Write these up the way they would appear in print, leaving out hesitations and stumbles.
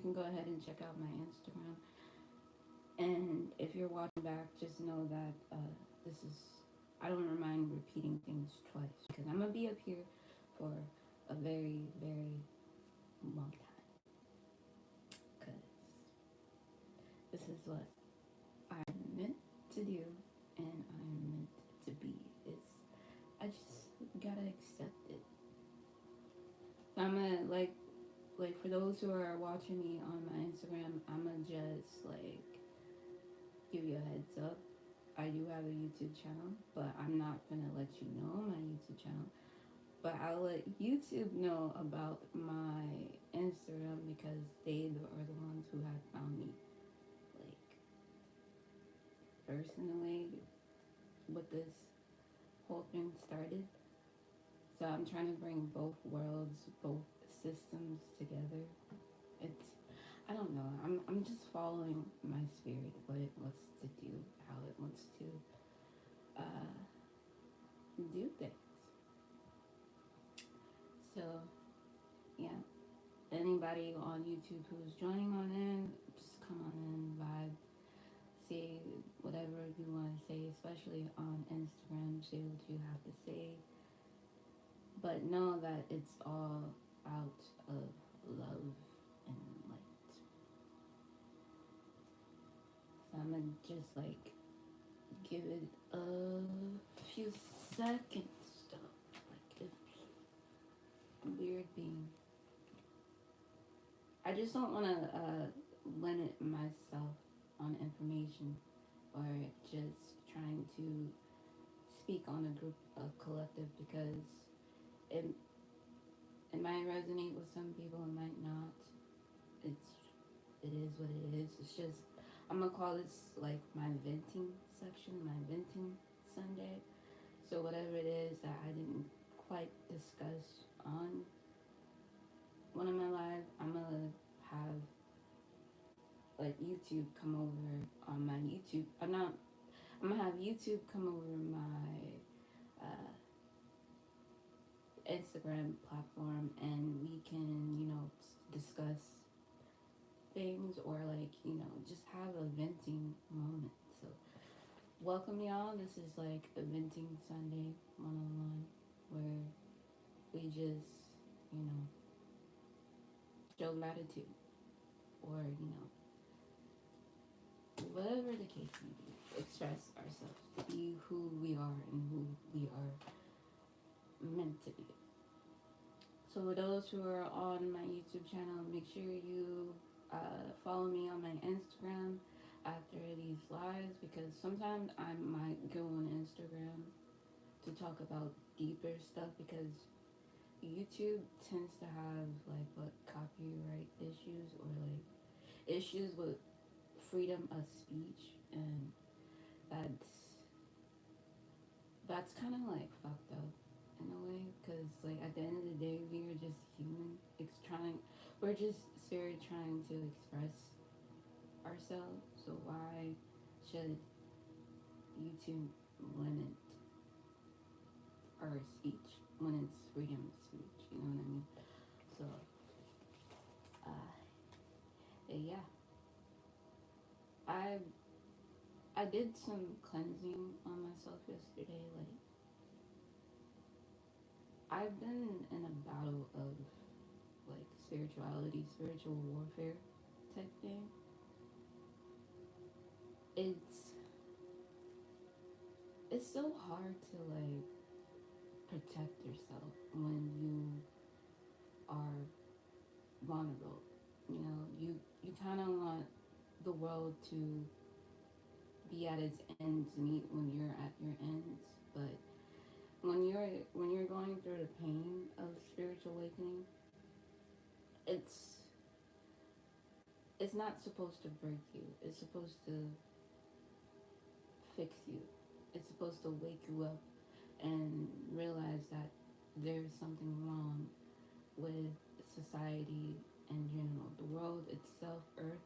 can go ahead and check out my Instagram. And if you're watching back, just know that this is, I don't mind repeating things twice because I'm going to be up here for a very, very long time. Because this is what I'm meant to do and I'm meant to be. I just gotta accept it. I'm gonna, like for those who are watching me on my Instagram, I'm gonna just like give you a heads up. I do have a YouTube channel, but I'm not gonna let you know my YouTube channel. But I'll let YouTube know about my Instagram because they are the ones who have found me, like, first in a way with this whole thing started. So I'm trying to bring both worlds, both systems together. It's, I don't know. I'm just following my spirit, what it wants to do, how it wants to do things. So yeah, anybody on YouTube who's joining on in, just come on in, vibe, say whatever you want to say, especially on Instagram. Say what you have to say, but know that it's all out of love and light. So I'm gonna just like give it a few seconds. Stop. Like it's weird being. I just don't want to limit myself on information or just trying to speak on a group, a collective, because it it might resonate with some people, it might not. It is what it is. It's just I'm gonna call this like my venting section, my venting Sunday. So whatever it is that I didn't quite discuss on one of my lives, I'm gonna have like YouTube come over on my YouTube. I'm gonna have YouTube come over my Instagram platform, and we can, discuss things or like, just have a venting moment. So welcome y'all. This is like a venting Sunday 101 where we just, show gratitude or, whatever the case may be, express ourselves, be who we are and who we are meant to be. So for those who are on my YouTube channel, make sure you follow me on my Instagram after these lives, because sometimes I might go on Instagram to talk about deeper stuff, because YouTube tends to have like what copyright issues or like issues with freedom of speech, and that's kind of like fucked up in a way, because like at the end of the day we are just human. We're just spirit trying to express ourselves. So why should YouTube limit our speech when it's freedom of speech? You know what I mean? So yeah, I did some cleansing on myself yesterday. Like, I've been in a battle of like spirituality, spiritual warfare type thing. It's so hard to like protect yourself when you are vulnerable. You kind of want the world to be at its ends meet when you're at your ends, but when you're going through the pain of spiritual awakening, it's not supposed to break you. It's supposed to fix you. It's supposed to wake you up and realize that there's something wrong with society in general. The world itself, Earth,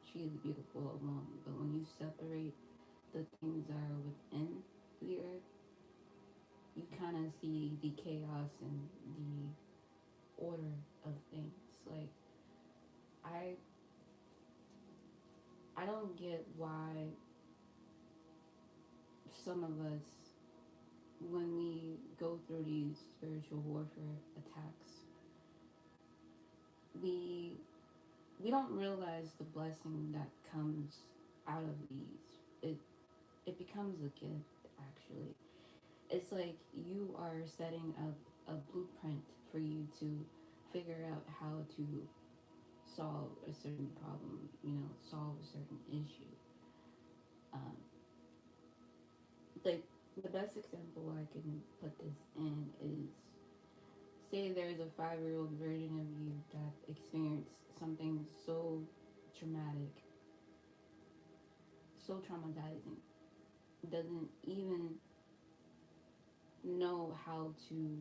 she is beautiful alone. But when you separate the things that are within the Earth, you kind of see the chaos and the order of things. Like, I I don't get why some of us, when we go through these spiritual warfare attacks, we we don't realize the blessing that comes out of these. It becomes a gift, actually. It's like you are setting up a blueprint for you to figure out how to solve a certain problem, solve a certain issue. Um, like the best example I can put this in is, say there's a 5-year-old version of you that experienced something so traumatic, so traumatizing, doesn't even know how to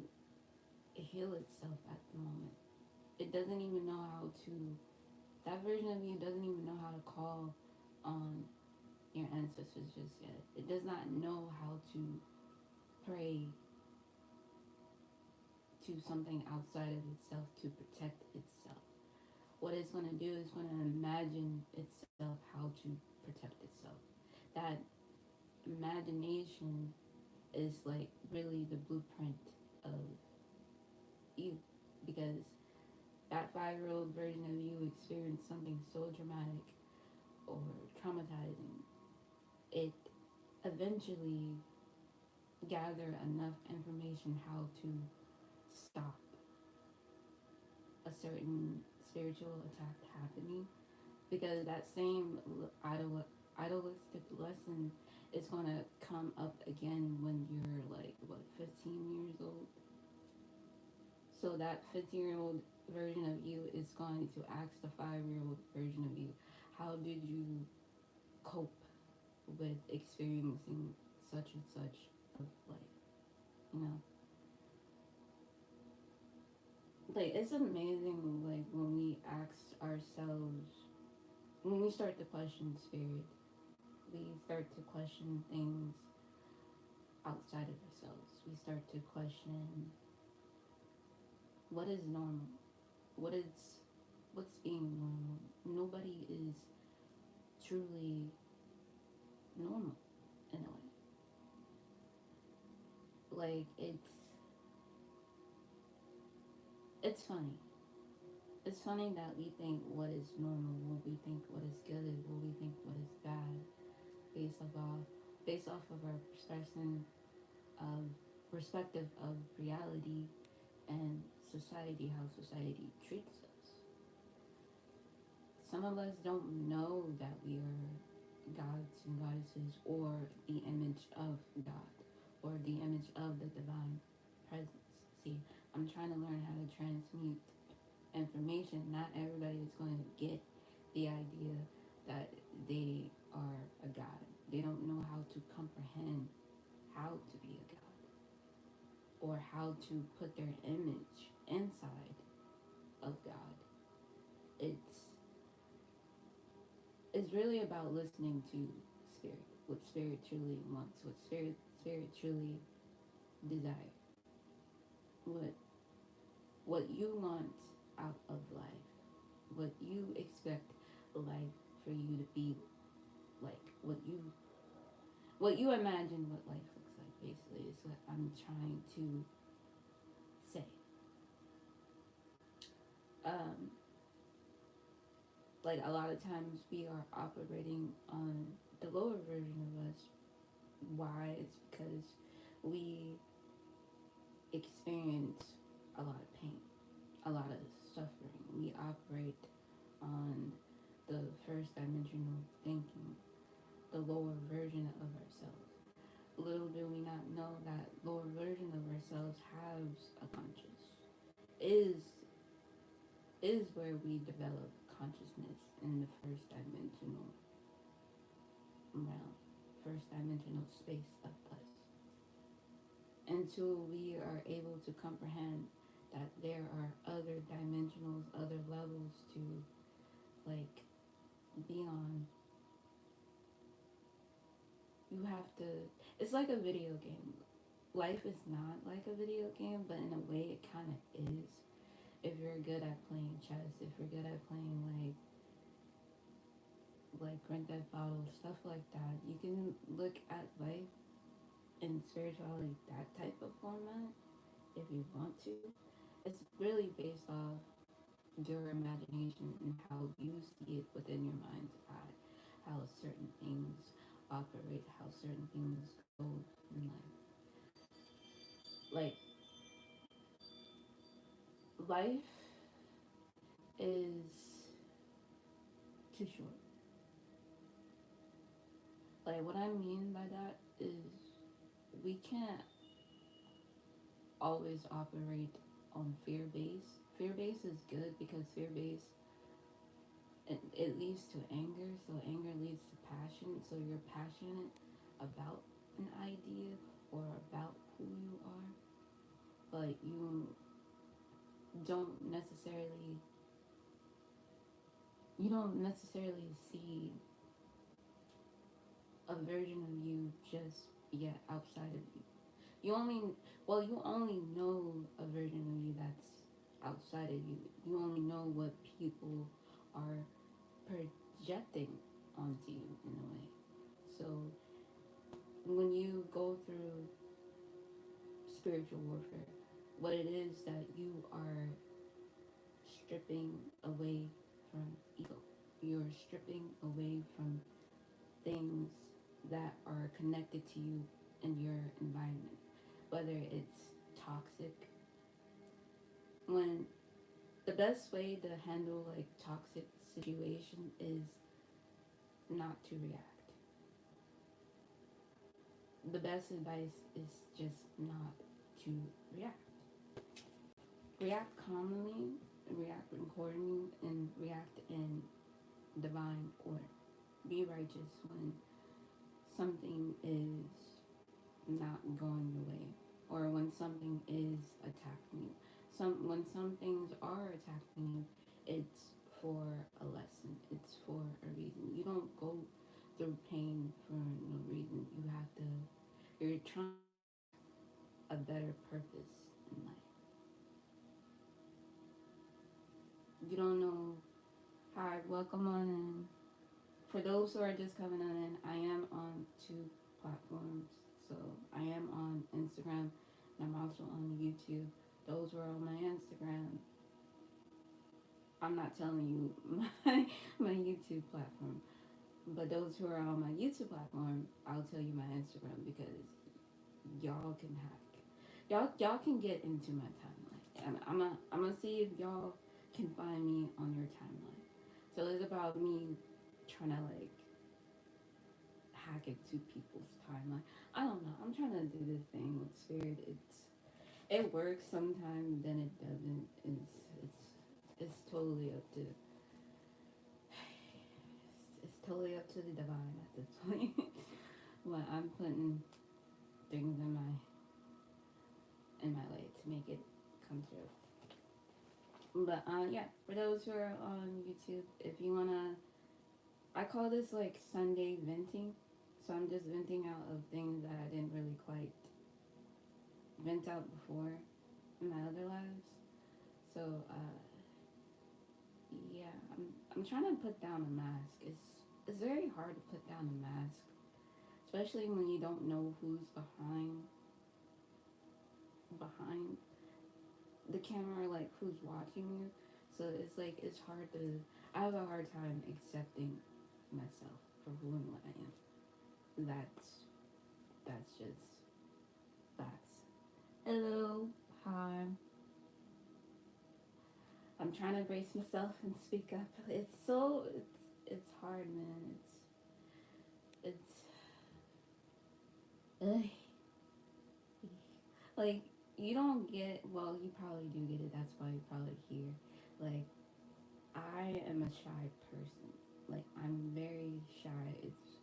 heal itself at the moment. It doesn't even know how to, that version of you doesn't even know how to call on your ancestors just yet. It does not know how to pray to something outside of itself to protect itself. What it's going to do is going to imagine itself how to protect itself. That imagination is like really the blueprint of you, because that 5-year-old version of you experienced something so dramatic or traumatizing. It eventually gathered enough information how to stop a certain spiritual attack happening, because that same idolistic lesson is going to come up again when you're like, what, 15 years old. So that 15-year-old version of you is going to ask the 5-year-old version of you, how did you cope with experiencing such and such of life, you know? Like, it's amazing, like, when we ask ourselves, when we start to question spirit, we start to question things outside of ourselves. We start to question what is normal, what's being normal. Nobody is truly normal in a way. Like, it's funny. It's funny that we think what is normal, what we think what is good, what we think what is bad, based off of our perspective of reality and society, how society treats us. Some of us don't know that we are gods and goddesses, or the image of God, or the image of the divine presence. See, I'm trying to learn how to transmute information. Not everybody is going to get the idea that they are a god. They don't know how to comprehend how to be a god, or how to put their image inside of God. It's really about listening to spirit, what spirit truly wants, what spirit truly desires, what you want out of life, what you expect life for you to be like, what you imagine what life looks like. Basically, is what I'm trying to say. Like, a lot of times we are operating on the lower version of us. Why? It's because we experience a lot of pain, a lot of suffering. We operate on the first dimensional thinking, the lower version of ourselves. Little do we not know that lower version of ourselves has a conscious. Is where we develop consciousness in the first dimensional realm, first dimensional space of us. Until we are able to comprehend that there are other dimensionals, other levels to, like, be on. You have to, it's like a video game. Life is not like a video game, but in a way it kind of is. If you're good at playing chess, if you're good at playing like like Grand Theft Auto, stuff like that. You can look at life and spirituality that type of format if you want to. It's really based off your imagination and how you see it within your mind's eye, how certain things operate, how certain things go in life. Like, life is too short. Like, what I mean by that is we can't always operate on fear base. Fear base is good because fear base it leads to anger, so anger leads to passion. So you're passionate about an idea or about who you are, but don't necessarily you don't necessarily see a version of you just yet outside of you. You only know a version of you that's outside of you. You only know what people are projecting onto you in a way. So when you go through spiritual warfare, what it is that you are stripping away from ego. You're stripping away from things that are connected to you and your environment, whether it's toxic. When the best way to handle like toxic situation is not to react. The best advice is just not to react. React calmly, react accordingly, and react in divine order. Be righteous when something is not going your way, or when something is attacking you. When some things are attacking you, it's for a lesson. It's for a reason. You don't go through pain for no reason. You're trying a better purpose in life. You don't know. Hi, welcome on in. For those who are just coming on in, I am on two platforms. So I am on Instagram and I'm also on YouTube. Those who are on my Instagram, I'm not telling you my YouTube platform. But those who are on my YouTube platform, I'll tell you my Instagram because y'all can hack. Y'all can get into my timeline. And I'm gonna see if y'all can find me on your timeline. So it's about me trying to like hack into people's timeline. I don't know. I'm trying to do this thing with spirit. It works sometimes, then it doesn't. It's totally up to it's totally up to the divine at this point. But I'm putting things in my light to make it come true. But yeah, for those who are on YouTube, if you wanna, I call this like Sunday venting. So I'm just venting out of things that I didn't really quite vent out before in my other lives. So yeah, I'm trying to put down a mask. It's very hard to put down a mask, especially when you don't know who's behind the camera, like who's watching you. So it's like it's hard to. I have a hard time accepting myself for who and what I am. That's just facts. Hello, hi. I'm trying to brace myself and speak up. It's hard, man. It's ugh. Like you don't get. Well, you probably do get it. That's why you're probably here. Like I am a shy person. Like I'm very shy. It's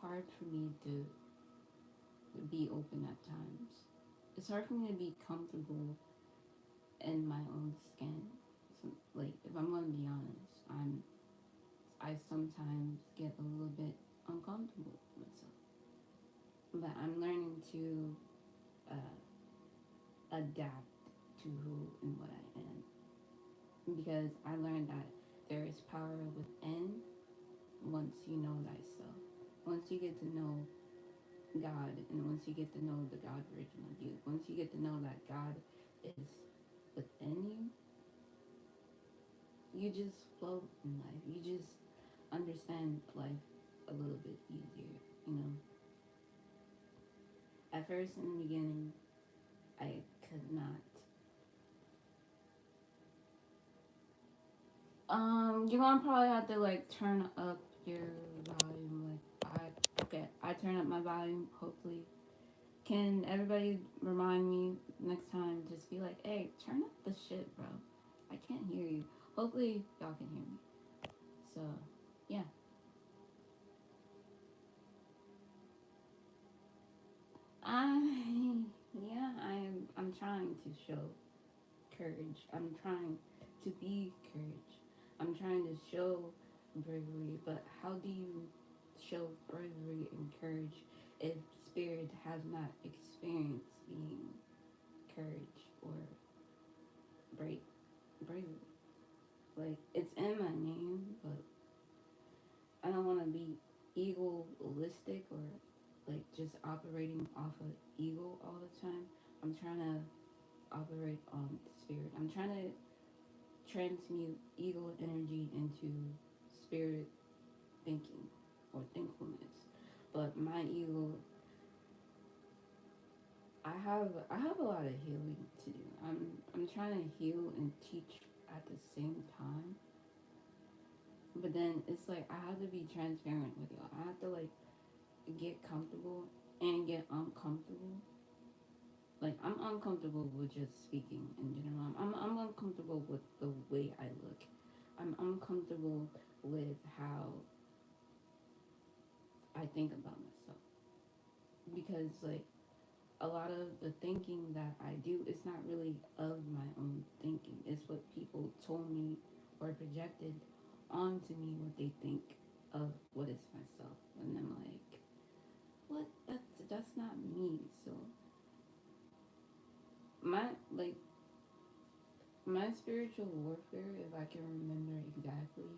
hard for me to be open at times. It's hard for me to be comfortable in my own skin. So, like if I'm gonna be honest, I sometimes get a little bit uncomfortable with myself. But I'm learning to adapt to who and what I am because I learned that there is power within once you know thyself. Once you get to know God, and once you get to know the God version of you, once you get to know that God is within you, you just float in life. You just understand life a little bit easier, you know. At first, in the beginning, I could not. You're gonna probably have to like turn up your volume. I turn up my volume. Hopefully, can everybody remind me next time? Just be like, hey, turn up the shit, bro. I can't hear you. Hopefully, y'all can hear me. So, yeah. I yeah, I'm trying to show courage. I'm trying to be courage. I'm trying to show bravery, but how do you show bravery and courage if spirit has not experienced being courage or brave bravery? Like it's in my name, but I don't want to be egoistic or like just operating off of ego all the time. I'm trying to operate on spirit. I'm trying to transmute ego energy into spirit thinking or thankfulness. But my ego, I have a lot of healing to do. I'm trying to heal and teach at the same time. But then it's like I have to be transparent with y'all. I have to like get comfortable and get uncomfortable. Like I'm uncomfortable with just speaking in general. I'm uncomfortable with the way I look. I'm uncomfortable with how I think about myself because like a lot of the thinking that I do is not really of my own thinking. It's what people told me or projected onto me what they think of what is myself, and I'm like, what? That's not me. So my like my spiritual warfare, if I can remember exactly,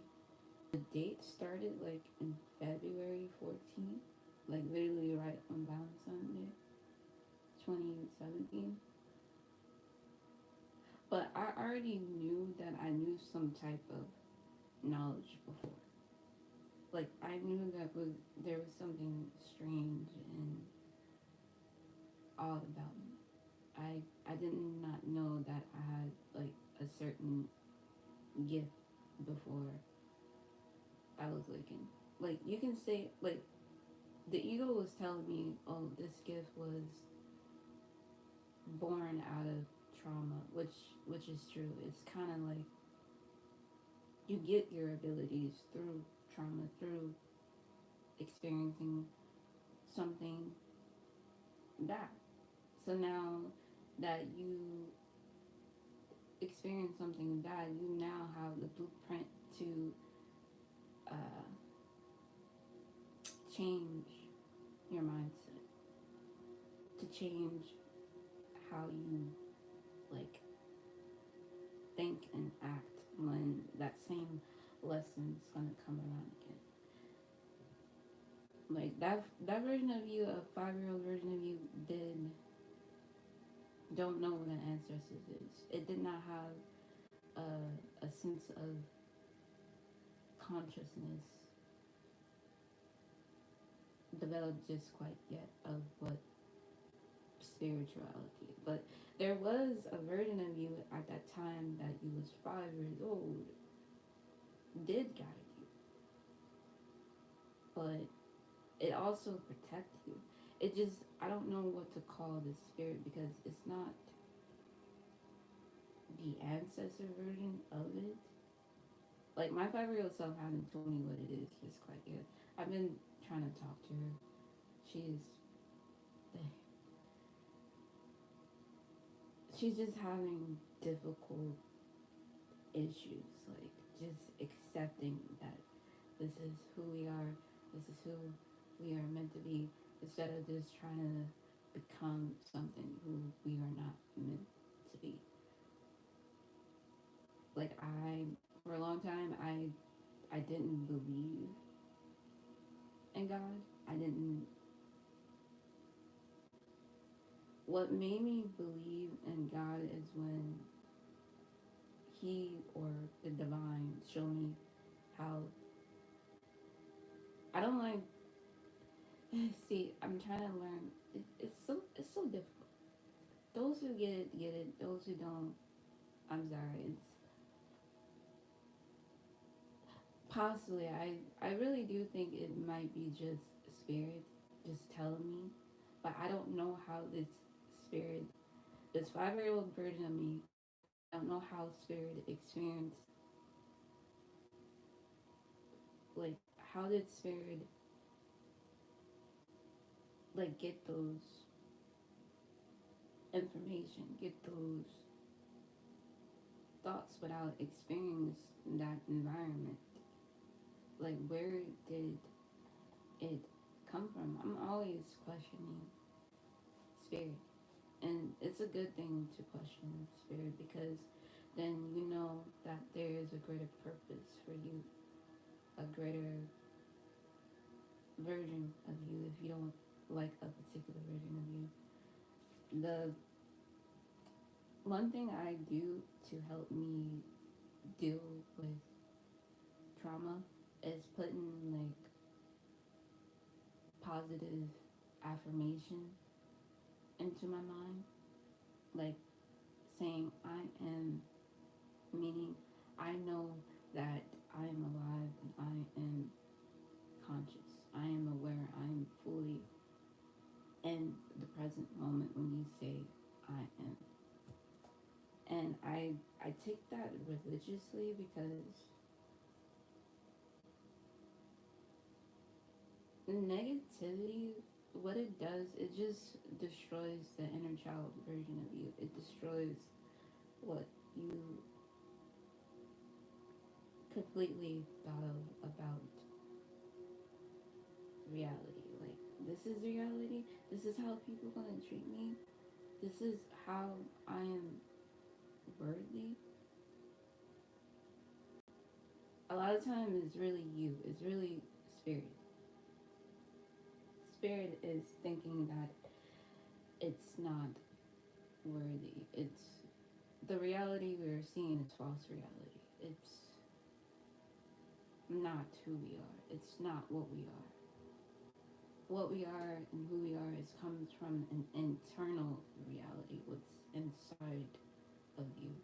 the date started like in February 14th, like literally right on Valentine's Day, 2017. But I already knew that I knew some type of knowledge before. Like I knew that there was something strange and odd about me. I did not know that I had like a certain gift before I was looking. Like you can say like the ego was telling me, oh, this gift was born out of trauma, which is true. It's kind of like you get your abilities through trauma, through experiencing something bad. So now that you experience something bad, you now have the blueprint to uh, change your mindset, to change how you like think and act when that same lesson's gonna come around again. Like that version of you, a 5-year-old version of you, don't know what an ancestors is. It did not have a sense of consciousness developed just quite yet of what spirituality. But there was a version of you at that time that you was 5 years old did guide you, but it also protected you. It just I don't know what to call this spirit because it's not the ancestor version of it. Like my 5-year-old self hasn't told me what it is just quite yet. I've been trying to talk to her. She's she's just having difficult issues, like just accepting that this is who we are, this is who we are meant to be, instead of just trying to become something who we are not meant to be. Like I, for a long time, I didn't believe. in God. I didn't. What made me believe in God is when He or the divine show me how. I don't like. See, I'm trying to learn. It's so difficult. Those who get it get it. Those who don't, I'm sorry. It's possibly. I really do think it might be just spirit, just telling me, but I don't know how this spirit, this 5-year old version of me, I don't know how spirit experienced, like how did spirit like get those information, get those thoughts without experiencing that environment. Like where did it come from? I'm always questioning spirit. And it's a good thing to question spirit because then you know that there is a greater purpose for you, a greater version of you if you don't like a particular version of you. The one thing I do to help me deal with trauma is putting like positive affirmation into my mind, like saying I am, meaning I know that I am alive and I am conscious. I am aware. I am fully in the present moment when you say I am. And I take that religiously because negativity, what it does, it just destroys the inner child version of you. It destroys what you completely thought of about reality. Like, this is reality. This is how people gonna treat me. This is how I am worthy. A lot of times it's really you. It's really spirit. Spirit is thinking that it's not worthy. It's the reality we're seeing is false reality. It's not who we are. It's not what we are. What we are and who we are is comes from an internal reality, what's inside of you.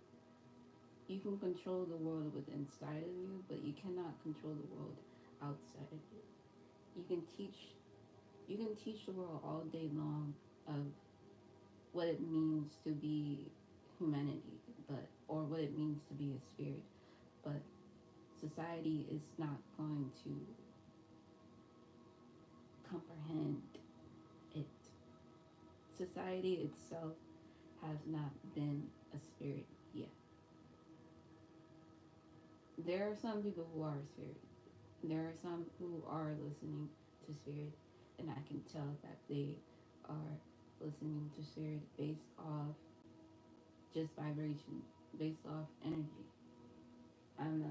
You can control the world with inside of you, but you cannot control the world outside of you. You can teach the world all day long of what it means to be humanity, but or what it means to be a spirit, but society is not going to comprehend it. Society itself has not been a spirit yet. There are some people who are spirit. There are some who are listening to spirit, and I can tell that they are listening to spirit based off just vibration, based off energy. I'm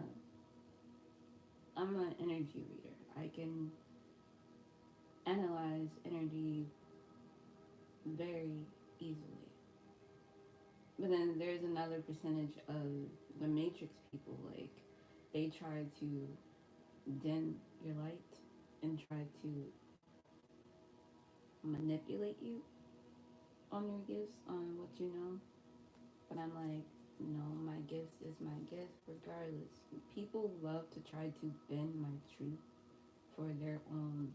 an energy reader. I can analyze energy very easily. But then there's another percentage of the matrix people, like they try to dim your light and try to manipulate you on your gifts, on what you know. But I'm like, no, my gift is my gift regardless. People love to try to bend my truth for their own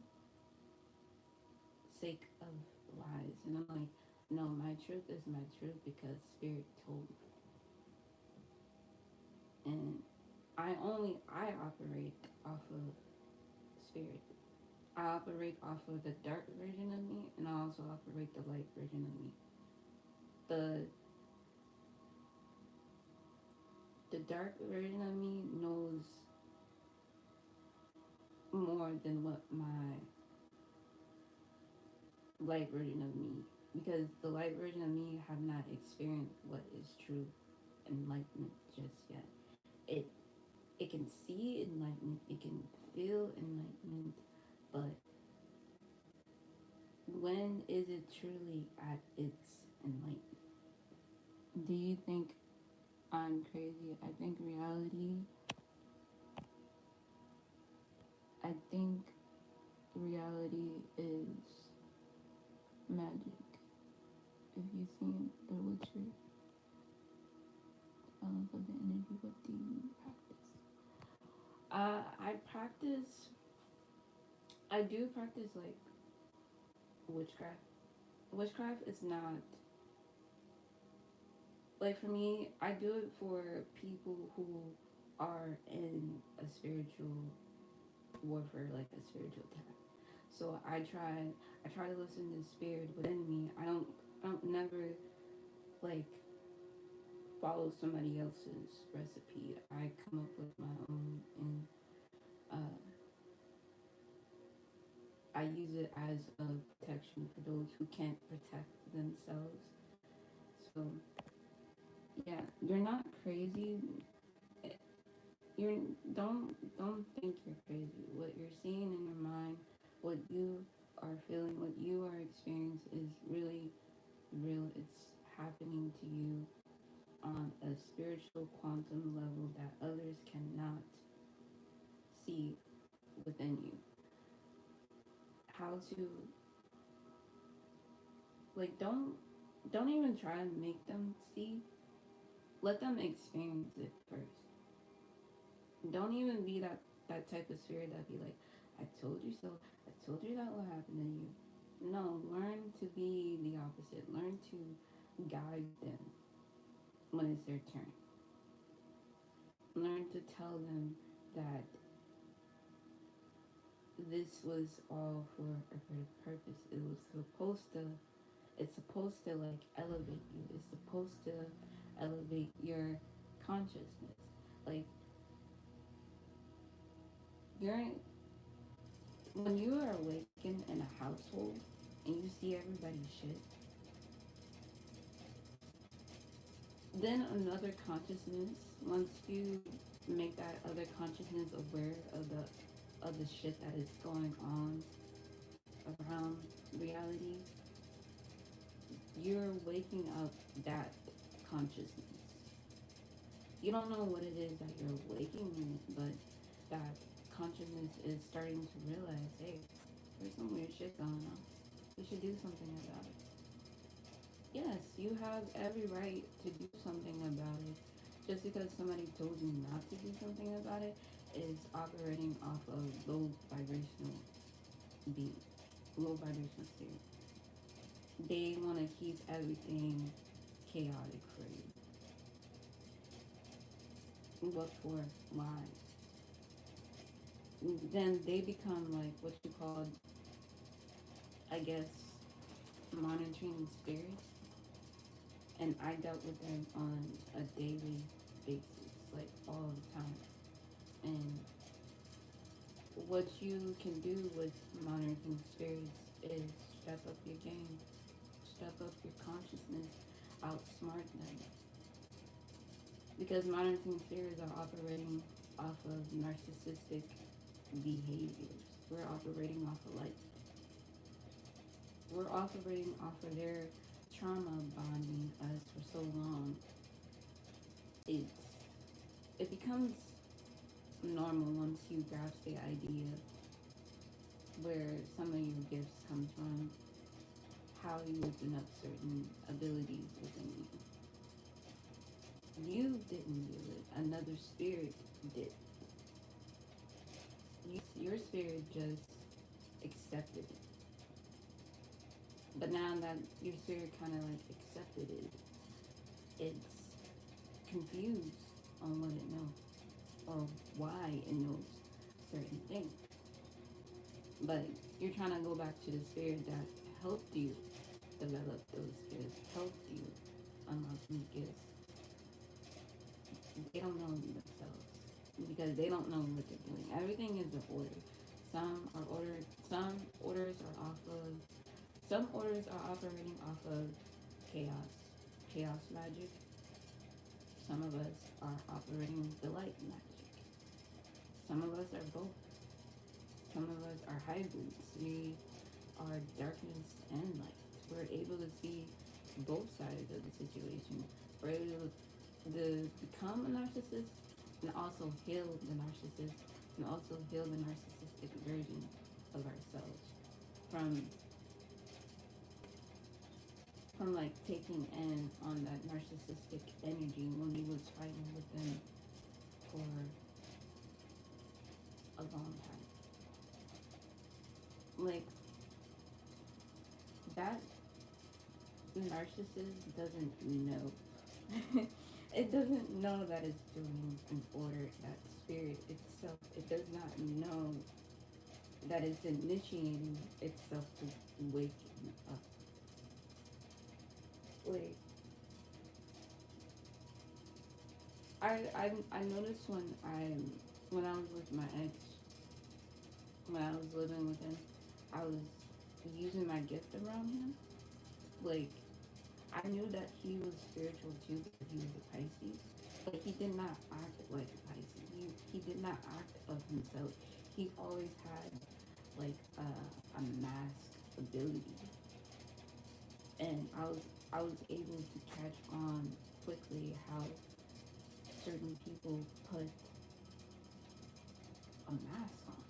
sake of lies. And I'm like, no, my truth is my truth because spirit told me. And I operate off of spirit. I operate off of the dark version of me, and I also operate the light version of me. The the dark version of me knows more than what my light version of me, because the light version of me have not experienced what is true enlightenment just yet. It it can see enlightenment, it can feel enlightenment, but when is it truly at its enlightenment? Do you think I'm crazy? I think reality is magic. If you've seen The Witcher, balance of the energy, what do you practice? I practice. I do practice like witchcraft. Witchcraft is not like for me. I do it for people who are in a spiritual warfare, like a spiritual attack. So I try to listen to the spirit within me. I don't never like follow somebody else's recipe. I come up with my own, and uh, I use it as a protection for those who can't protect themselves. So yeah, you're not crazy. You're don't think you're crazy. What you're seeing in your mind, what you are feeling, what you are experiencing is really real. It's happening to you on a spiritual quantum level that others cannot see within you. How to like don't even try to make them see. Let them experience it first. Don't even be that type of spirit that be like, I told you so. I told you that will happen to you. No, learn to be the opposite. Learn to guide them when it's their turn. Learn to tell them that this was all for a great purpose. It's supposed to like elevate you. It's supposed to elevate your consciousness. Like you're when you are awakened in a household and you see everybody's shit, then another consciousness, once you make that other consciousness aware of the shit that is going on around reality, you're waking up that consciousness. You don't know what it is that you're awakening, but that consciousness is starting to realize, hey, there's some weird shit going on. We should do something about it. Yes, you have every right to do something about it. Just because somebody told you not to do something about it is operating off of low vibrational being, low vibrational state. They want to keep everything chaotic for you. What for? Why? Then they become like what you call, I guess, monitoring spirits. And I dealt with them on a daily basis, like all the time. And what you can do with monitoring spirits is step up your game, step up your consciousness, outsmart them. Because monitoring spirits are operating off of narcissistic behaviors. We're operating off of light. We're operating off of their trauma bonding us for so long. It's it becomes normal once you grasp the idea where some of your gifts come from, how you open up certain abilities within you. You didn't do it. Another spirit did. Your spirit just accepted it. But now that your spirit kind of like accepted it, it's confused on what it knows or why it knows certain things. But you're trying to go back to the spirit that helped you develop those gifts, helped you unlock new gifts. They don't know themselves because they don't know what they're doing. Everything is an order. Some are ordered. Some orders are operating off of chaos magic. Some of us are operating the light magic. Some of us are both. Some of us are hybrids. We our darkness and light. We're able to see both sides of the situation. We're able to become a narcissist and also heal the narcissist and also heal the narcissistic version of ourselves from like taking in on that narcissistic energy when we was fighting with them for a long time. Like that narcissist doesn't know. It doesn't know that it's doing an order, that spirit itself. It does not know that it's initiating itself to wake up. Like I noticed when I was with my ex, when I was living with him, I was using my gift around him. Like I knew that he was spiritual too because he was a Pisces, but he did not act like a Pisces. He did not act of himself. He always had like a mask ability, and I was able to catch on quickly how certain people put a mask on,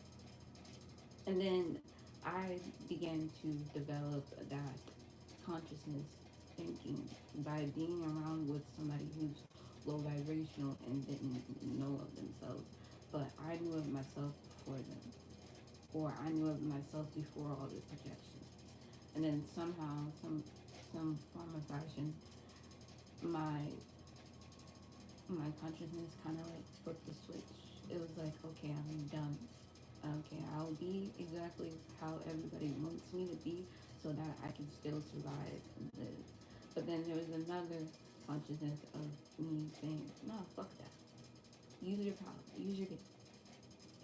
and then I began to develop that consciousness thinking by being around with somebody who's low vibrational and didn't know of themselves. But I knew of myself before them, or I knew of myself before all the projection. And then somehow, some form of fashion, my my consciousness kind of like flipped the switch. It was like, okay, I'm done. Okay, I'll be exactly how everybody wants me to be so that I can still survive and live. But then there was another consciousness of me saying, no, fuck that. Use your power. Use your gift.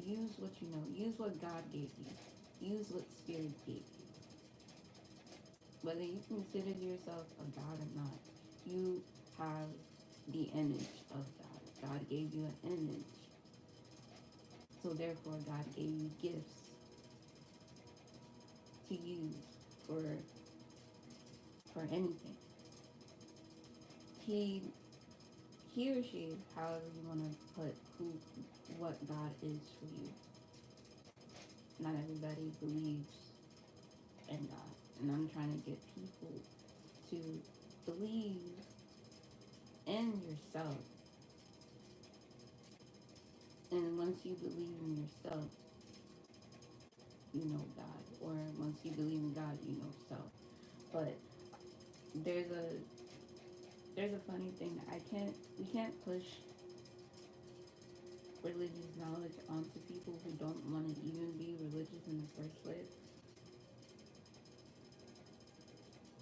Use what you know. Use what God gave you. Use what Spirit gave you. Whether you consider yourself a God or not, you have the image of God. God gave you an image. So therefore, God gave you gifts to use for anything. He or she, however you want to put what God is for you. Not everybody believes in God, and I'm trying to get people to believe in yourself. And once you believe in yourself, you know God. Or once you believe in God, you know self. But there's a funny thing. We can't push religious knowledge onto people who don't want to even be religious in the first place.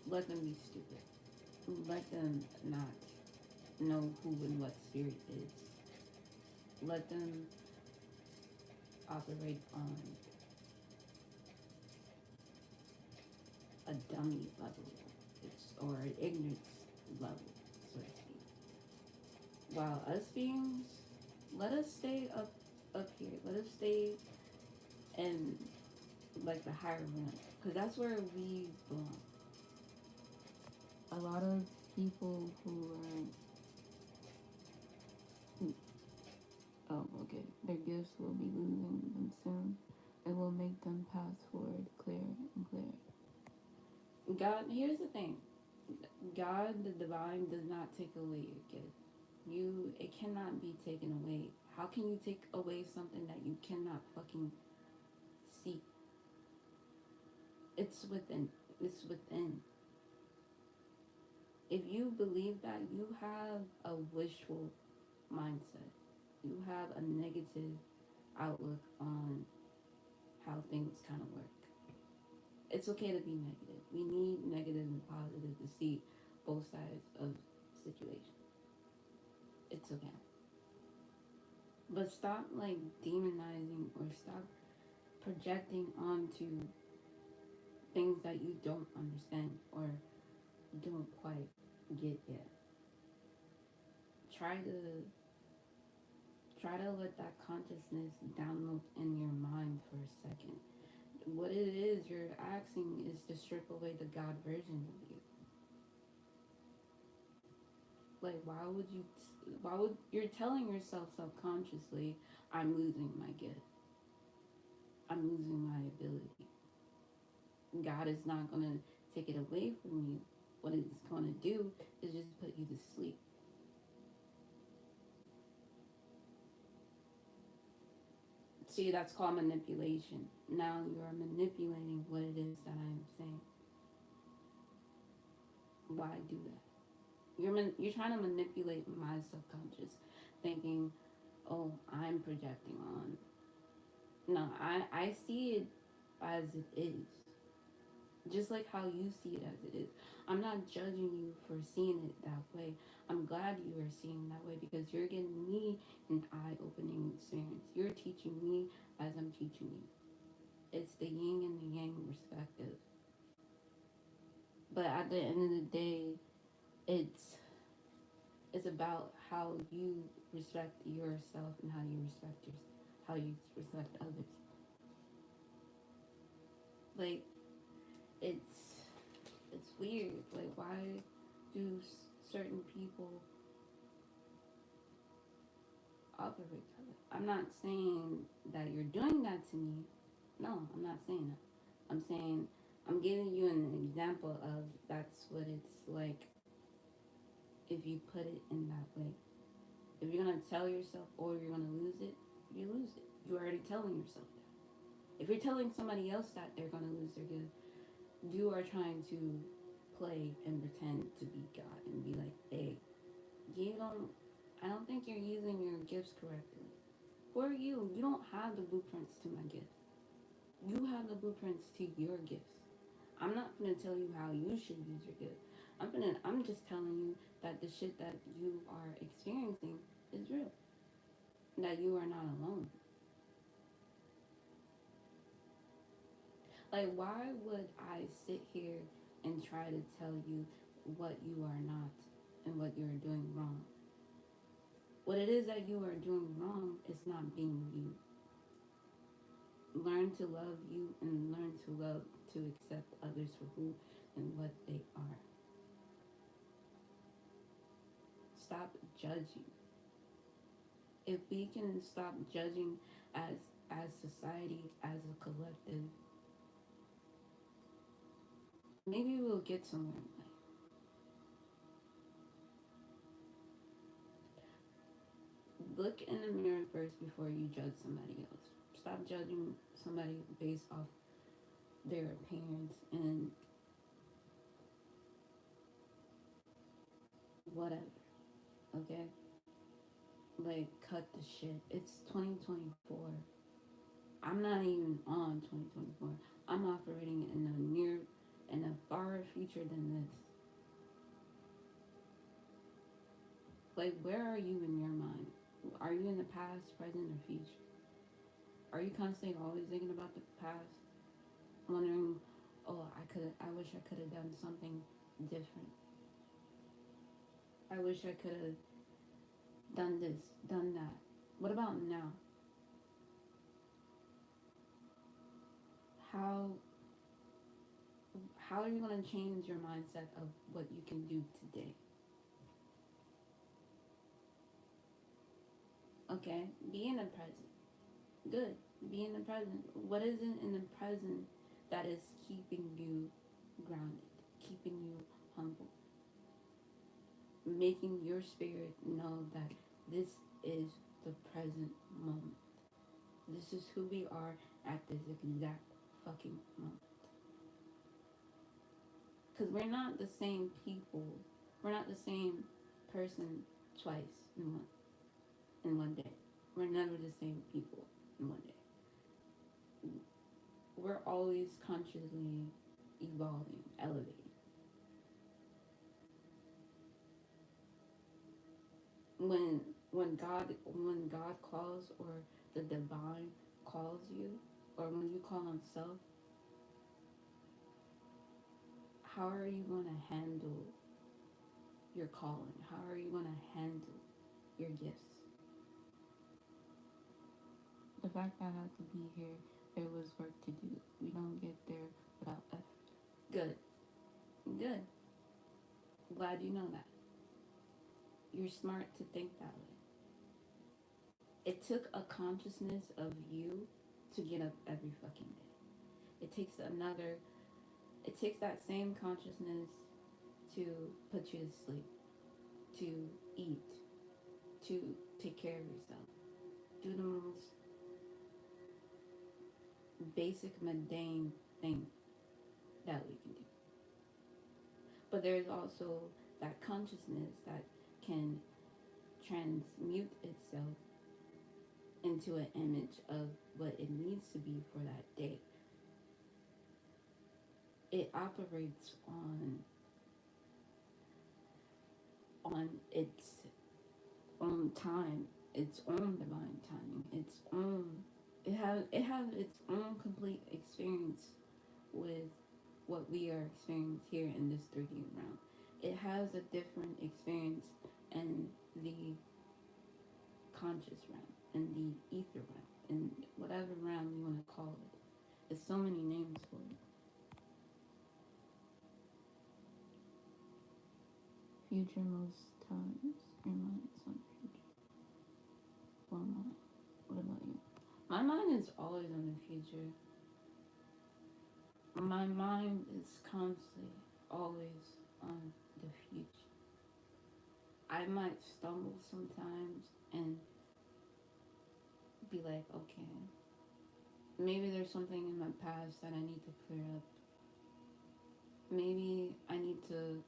Let them be stupid. Let them not know who and what spirit is. Let them operate on a dummy level, or an ignorance level, so to speak. While us beings, let us stay up here. Let us stay in like the higher realm, because that's where we belong. A lot of people who are okay, their gifts will be losing them soon. It will make them pass forward clearer and clearer. God, here's the thing. God, the divine, does not take away your gift. It cannot be taken away. How can you take away something that you cannot fucking see? It's within. It's within. If you believe that, you have a wishful mindset. You have a negative outlook on how things kind of work. It's okay to be negative. We need negative and positive to see both sides of the situation. It's okay. But stop like demonizing, or stop projecting onto things that you don't understand or don't quite get yet. Try to let that consciousness download in your mind for a second. what it is you're asking is to strip away the God version of you. Like, why would, you're telling yourself subconsciously, I'm losing my gift. I'm losing my ability. God is not going to take it away from you. What it's going to do is just put you to sleep. See, that's called manipulation. Now you are manipulating what it is that I am saying. Why do that? You're trying to manipulate my subconscious, thinking, oh, I'm projecting on. No, I see it as it is. Just like how you see it as it is. I'm not judging you for seeing it that way. I'm glad you are seeing that way because you're giving me an eye-opening experience. You're teaching me as I'm teaching you. It's the yin and the yang perspective. But at the end of the day, it's about how you respect yourself and how you respect others. Like, it's weird. Like, why do certain people operate? I'm not saying that you're doing that to me. No, I'm not saying that. I'm saying I'm giving you an example of that's what it's like if you put it in that way. If you're gonna tell yourself, or you're gonna lose it, you lose it. You're already telling yourself that. If you're telling somebody else that they're gonna lose their gift, you are trying to play and pretend to be God and be like, hey, I don't think you're using your gifts correctly. Who are you? You don't have the blueprints to my gift. You have the blueprints to your gifts. I'm not gonna tell you how you should use your gift. I'm just telling you that the shit that you are experiencing is real. That you are not alone. Like, why would I sit here and try to tell you what you are not and what you are doing wrong? What it is that you are doing wrong is not being you. Learn to love you and learn to accept others for who and what they are. Stop judging. If we can stop judging as society, as a collective, maybe we'll get somewhere in life. Look in the mirror first before you judge somebody else. Stop judging somebody based off their appearance and whatever. Okay? Like, cut the shit. It's 2024. I'm not even on 2024. I'm operating in a far future than this. Like, where are you in your mind? Are you in the past, present, or future? Are you constantly always thinking about the past? Wondering, oh, I wish I could have done something different. I wish I could have done this, done that. What about now? How how are you going to change your mindset of what you can do today? Okay, be in the present. Good. Be in the present. What is it in the present that is keeping you grounded, keeping you humble, making your spirit know that this is the present moment. This is who we are at this exact fucking moment. Because we're not the same people. We're not the same person twice in one day. We're never the same people in one day. We're always consciously evolving, elevating. When when God calls, or the divine calls you, or when you call on self, how are you going to handle your calling? How are you going to handle your gifts? The fact that I have to be here There was work to do. We don't get there without effort. Good. Good. Glad you know that. You're smart to think that way. It took a consciousness of you to get up every fucking day. It takes that same consciousness to put you to sleep, to eat, to take care of yourself. Do the most basic mundane thing that we can do. But there's also that consciousness that can transmute itself into an image of what it needs to be for that day. It operates on its own time, its own divine timing, it has its own complete experience with what we are experiencing here in this 3D realm. It has a different experience in the conscious realm, in the ether realm, in whatever realm you want to call it. There's so many names for it. Future most times. Your mind's on future. Or mine. What about you? My mind is always on the future. My mind is constantly always on the future. I might stumble sometimes and be like, okay, maybe there's something in my past that I need to clear up. Maybe I need to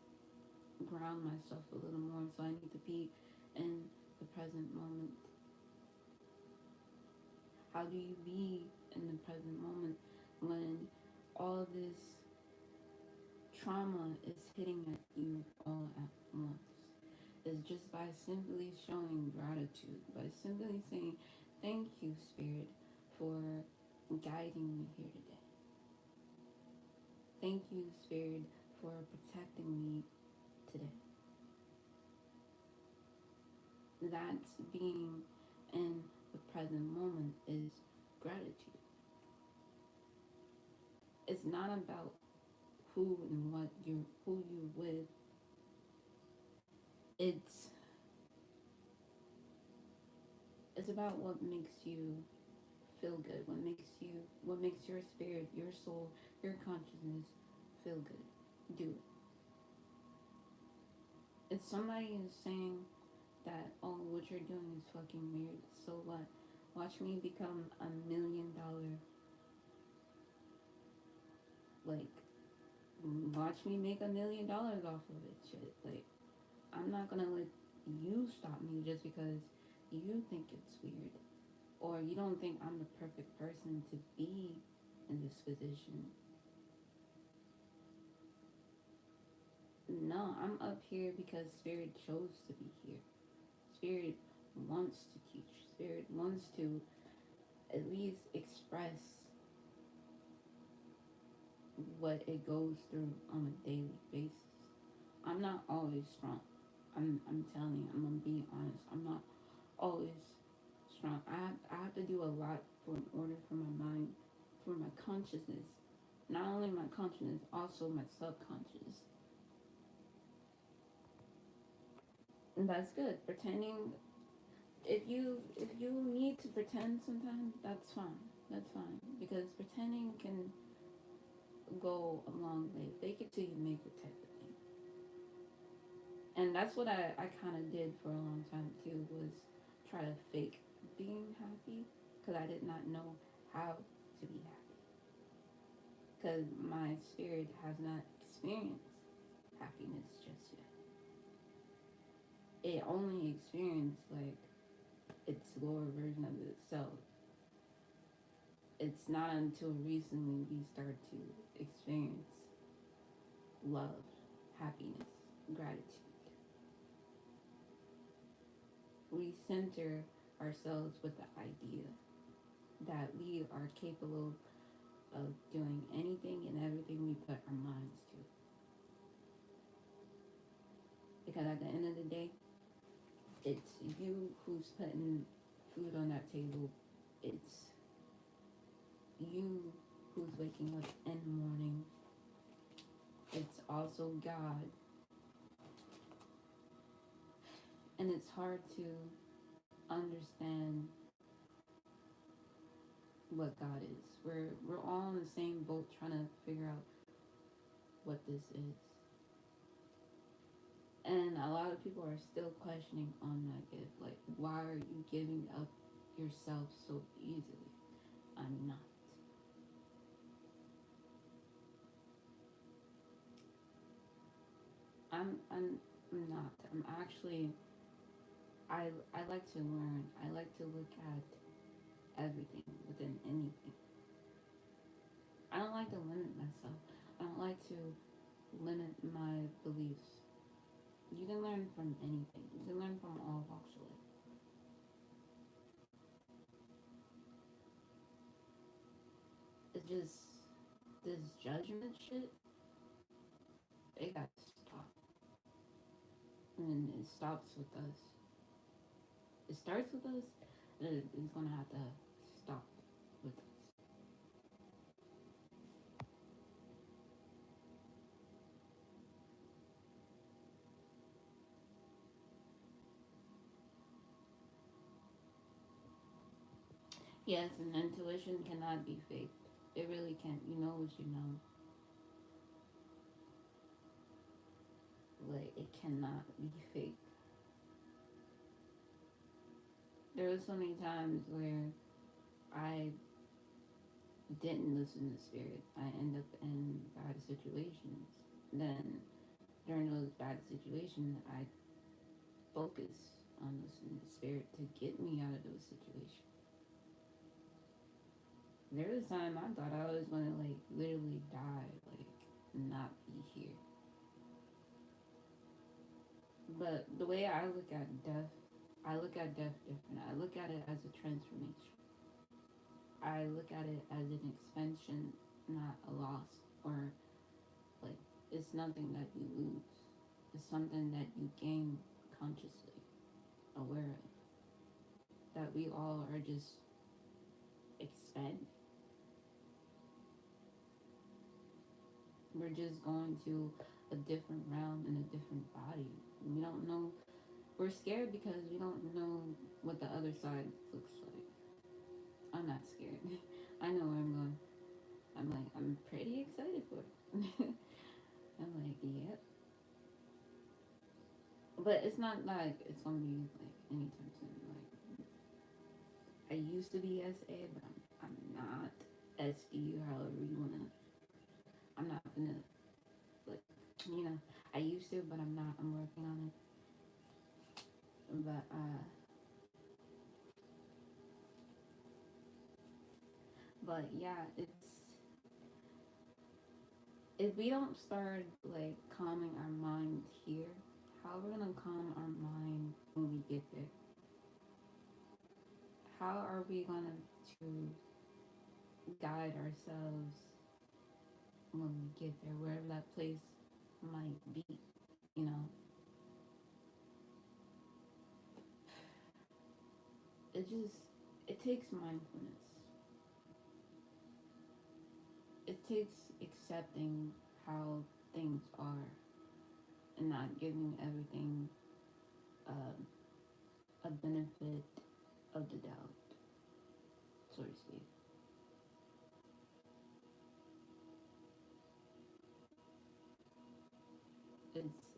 ground myself a little more, so I need to be in the present moment. How do you be in the present moment when all this trauma is hitting at you all at once? It's just by simply showing gratitude, by simply saying, thank you, Spirit, for guiding me here today. Thank you, Spirit, for protecting me today. That's being in the present moment is gratitude. It's not about who and what who you're with. It's about what makes you feel good, what makes your spirit, your soul, your consciousness feel good. Do it. If somebody is saying that, oh, what you're doing is fucking weird, so what? Watch me become $1 million. Like, watch me make $1 million off of it, shit. Like, I'm not gonna let you stop me just because you think it's weird. Or you don't think I'm the perfect person to be in this position. No, I'm up here because Spirit chose to be here. Spirit wants to teach. Spirit wants to at least express what it goes through on a daily basis. I'm not always strong. I'm telling you, I'm gonna be honest. I'm not always strong. I have to do a lot in order for my mind, for my consciousness. Not only my consciousness, also my subconscious. And that's good. Pretending, if you need to pretend sometimes, that's fine. That's fine. Because pretending can go a long way. Fake it till you make it type of thing. And that's what I kind of did for a long time too, was try to fake being happy, because I did not know how to be happy. Because my spirit has not experienced happiness just yet. It only experienced like its lower version of itself. It's not until recently we start to experience love, happiness, gratitude. We center ourselves with the idea that we are capable of doing anything and everything we put our minds to. Because at the end of the day, it's you who's putting food on that table. It's you who's waking up in the morning. It's also God. And it's hard to understand what God is. We're all in the same boat trying to figure out what this is. And a lot of people are still questioning on that gift. Like, why are you giving up yourself so easily? I'm not. I'm not. I'm actually I like to learn. I like to look at everything within anything. I don't like to limit myself. I don't like to limit my beliefs. You can learn from anything. You can learn from all walks of life. It's just this judgment shit. It got to stop, and it stops with us. It starts with us, and it's gonna have to stop with us. Yes, and intuition cannot be faked. It really can't. You know what you know. Like, it cannot be faked. There was so many times where I didn't listen to spirit. I end up in bad situations. Then during those bad situations, I focus on listening to spirit to get me out of those situations. There was a time I thought I was gonna like literally die, like not be here. But the way I look at death, I look at death different. I look at it as a transformation. I look at it as an expansion, not a loss, or like it's nothing that you lose. It's something that you gain consciously, aware of. That we all are just expanding. We're just going to a different realm in a different body. We don't know. We're scared because we don't know what the other side looks like. I'm not scared. I know where I'm going. I'm like, I'm pretty excited for it. I'm like, yep. But it's not like it's gonna be like anytime soon. Like, I used to be SA, but I'm not. SE, however you wanna. I'm not gonna like, you know. I used to, but I'm not. I'm working on it. But yeah, it's if we don't start like calming our mind here, how are we gonna calm our mind when we get there? How are we gonna to guide ourselves when we get there, wherever that place might be? You know, it just it takes mindfulness. It takes accepting how things are and not giving everything a benefit of the doubt, so to speak.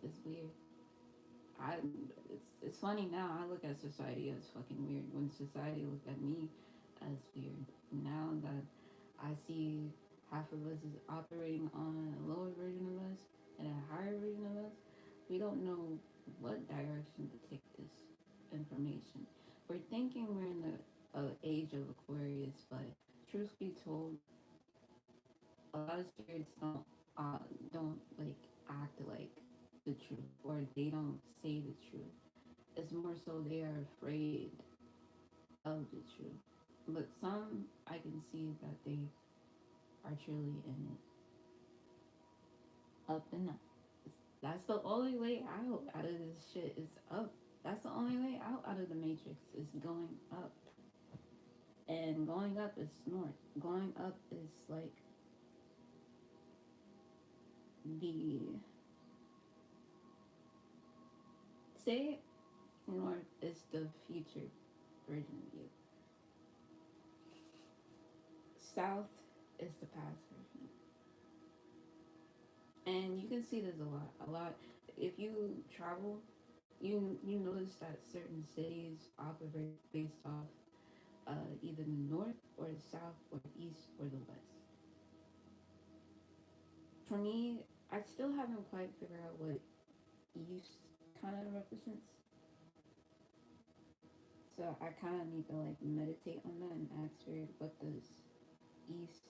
It's weird. I it's funny now. I look at society as fucking weird. When society looked at me as weird. Now that I see half of us is operating on a lower version of us and a higher version of us, we don't know what direction to take this information. We're thinking we're in the age of Aquarius, but truth be told, a lot of spirits don't like act like the truth, or they don't say the truth. It's more so they are afraid of the truth. But some I can see that they are truly in it, up and up. That's the only way out of this shit is up. That's the only way out of the matrix is going up. And going up is north. Going up is like the, say north is the future version of you. South is the past version. And you can see this a lot. A lot. If you travel, you notice that certain cities operate based off either the north or the south or the east or the west. For me, I still haven't quite figured out what east kind of represents. So I kind of need to like meditate on that and ask Spirit, what does east?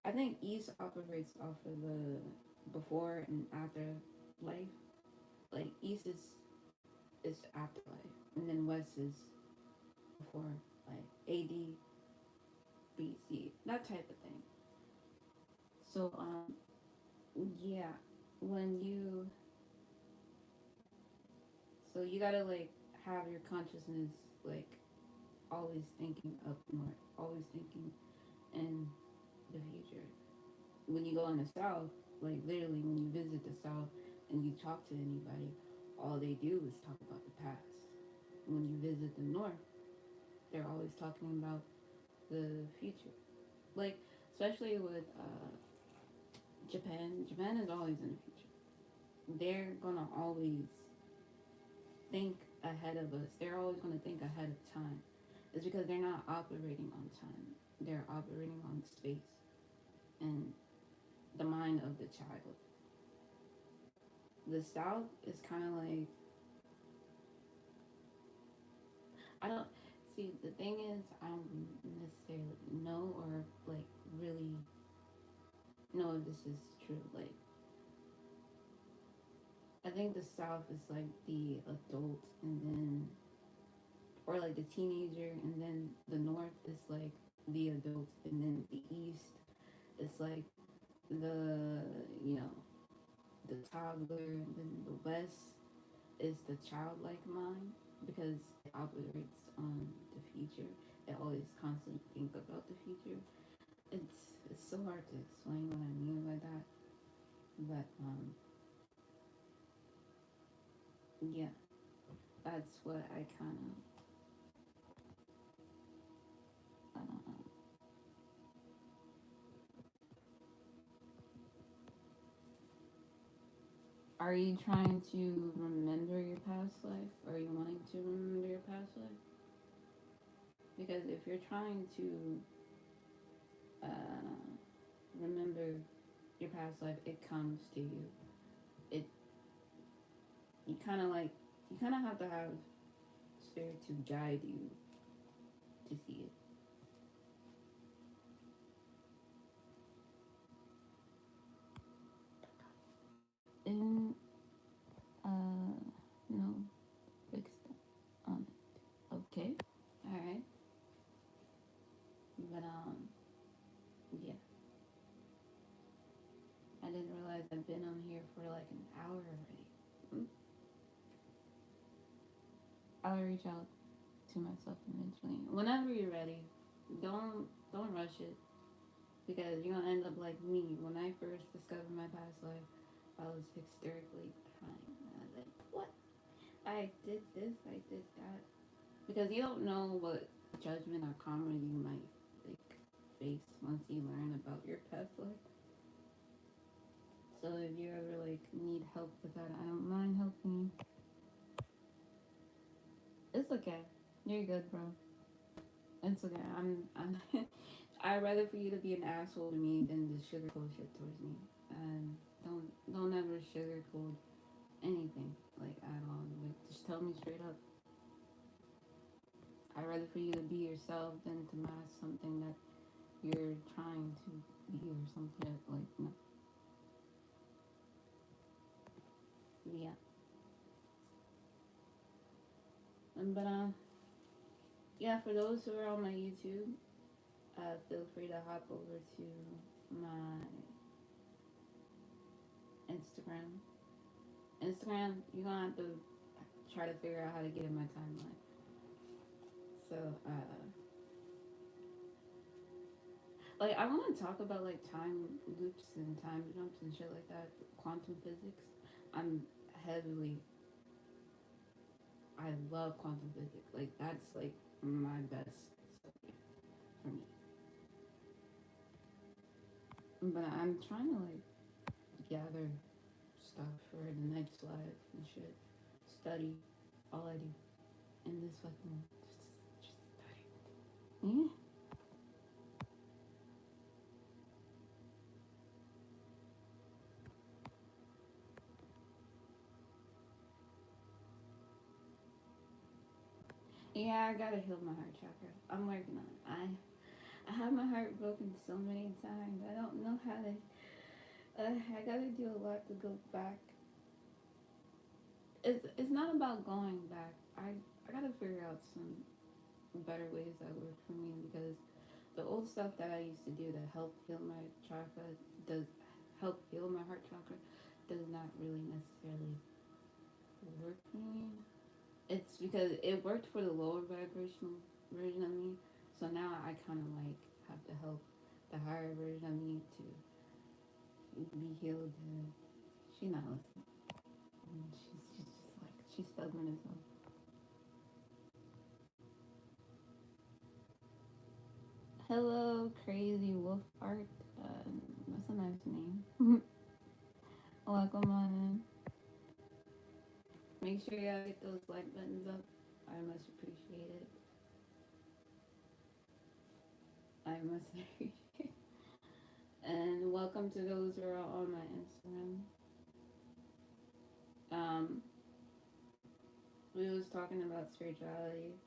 I think east operates off of the before and after life. Like east is afterlife, and then west is before, like AD, BC, that type of thing. So yeah, when you, so you gotta like have your consciousness like always thinking up north, always thinking in the future. When you go in the south, like literally when you visit the south and you talk to anybody, all they do is talk about the past. When you visit the north, they're always talking about the future. Like especially with Japan. Japan is always in the future. They're gonna always think ahead of us. They're always gonna think ahead of time. It's because they're not operating on time. They're operating on space and the mind of the child. The South is kind of like, I don't see. The thing is, I don't necessarily know or like really know if this is true. Like, I think the South is like the adult, and then or like the teenager, and then the North is like the adult, and then the East is like the, you know, the toddler, and then the West is the childlike mind because it operates on the future. It always constantly think about the future. It's so hard to explain what I mean by that, but yeah, that's what I kind of uh, are you trying to remember your past life? Are you wanting to remember your past life? Because if you're trying to remember your past life, it comes to you. It you kind of like you kind of have to have spirit to guide you to see it. And no, fixed on it. Okay, all right, but yeah, I didn't realize I've been on here for like an hour already. I'll reach out to myself eventually. Whenever you're ready. Don't rush it because you're gonna end up like me. When I first discovered my past life, I was hysterically crying. I was like, "What? I did this. I did that." Because you don't know what judgment or karma you might like face once you learn about your past life. So if you ever like need help with that, I don't mind helping you. It's okay. You're good, bro. It's okay. I'm I'd rather for you to be an asshole to me than to sugarcoat shit towards me. And don't ever sugarcoat anything like at all. Like just tell me straight up. I'd rather for you to be yourself than to mask something that you're trying to be or something like no. Yeah. But yeah, for those who are on my YouTube, feel free to hop over to my Instagram. Instagram, you're gonna have to try to figure out how to get in my timeline. So Like, I want to talk about like time loops and time jumps and shit like that. Quantum physics. I'm heavily. I love quantum physics. Like, that's like my best subject for me. But I'm trying to like gather stuff for the next live and shit. Study already in this fucking just study. Yeah. Yeah, I gotta heal my heart chakra. I'm working on it. I have my heart broken so many times. I don't know how to. I gotta do a lot to go back. It's not about going back. I gotta figure out some better ways that work for me because the old stuff that I used to do to help heal my chakra does help heal my heart chakra does not really necessarily work for me. It's because it worked for the lower vibrational version of me, so now I kind of like have to help the higher version of me to be healed. And she not listening. She's just like she's stubborn as well. Hello, crazy wolf art. That's a nice name. Welcome on in. Make sure y'all get those like buttons up. I must appreciate it. I must appreciate it. And welcome to those who are on my Instagram. Um, we was talking about spirituality,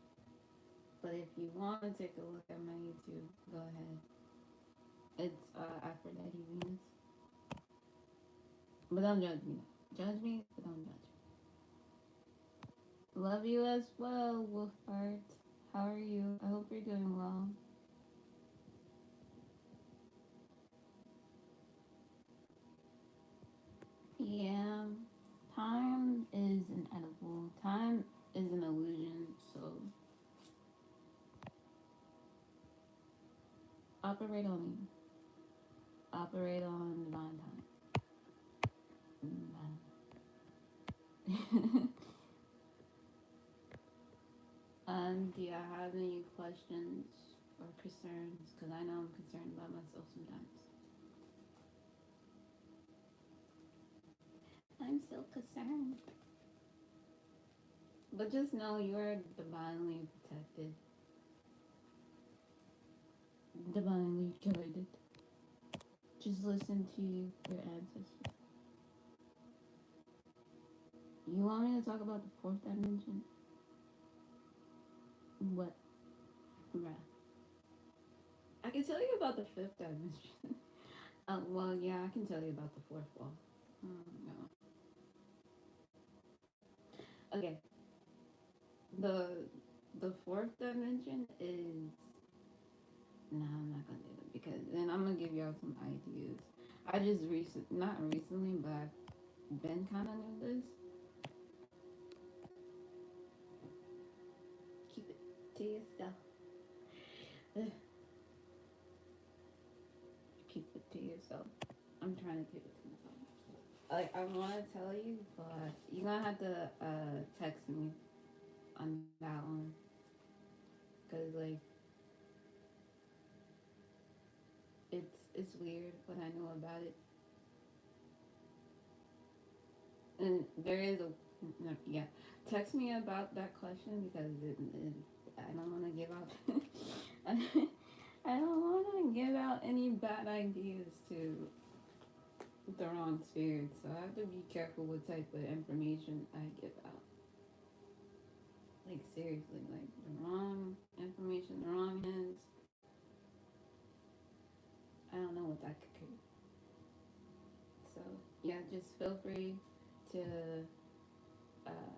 but if you want to take a look at my YouTube, go ahead. It's Aphrodite Venus. But don't judge me. Judge me, but don't judge. Love you as well, Wolf Art. How are you? I hope you're doing well. Yeah, time is inedible. Time is an illusion, so operate on me. Operate on divine time. Do you have any questions or concerns? Because I know I'm concerned about myself sometimes. I'm so concerned. But just know you are divinely protected, divinely guided. Just listen to your ancestors. You want me to talk about the fourth dimension? What? Bruh. I can tell you about the fifth dimension. Well, yeah, I can tell you about the fourth wall. No. Okay. The fourth dimension is nah, I'm not gonna do it because then I'm gonna give y'all some ideas. I just not recently, but I've been kind of new this. Keep it to yourself. Keep it to yourself. I'm trying to keep it to myself. Like I want to tell you, but you're gonna have to text me on that one, cause like it's weird what I know about it, and there is a no, yeah. Text me about that question because I don't want to give out. I don't want to give out any bad ideas to the wrong spirits, so I have to be careful what type of information I give out. Like seriously, like the wrong information, the wrong hands. I don't know what that could create. So yeah, just feel free to uh,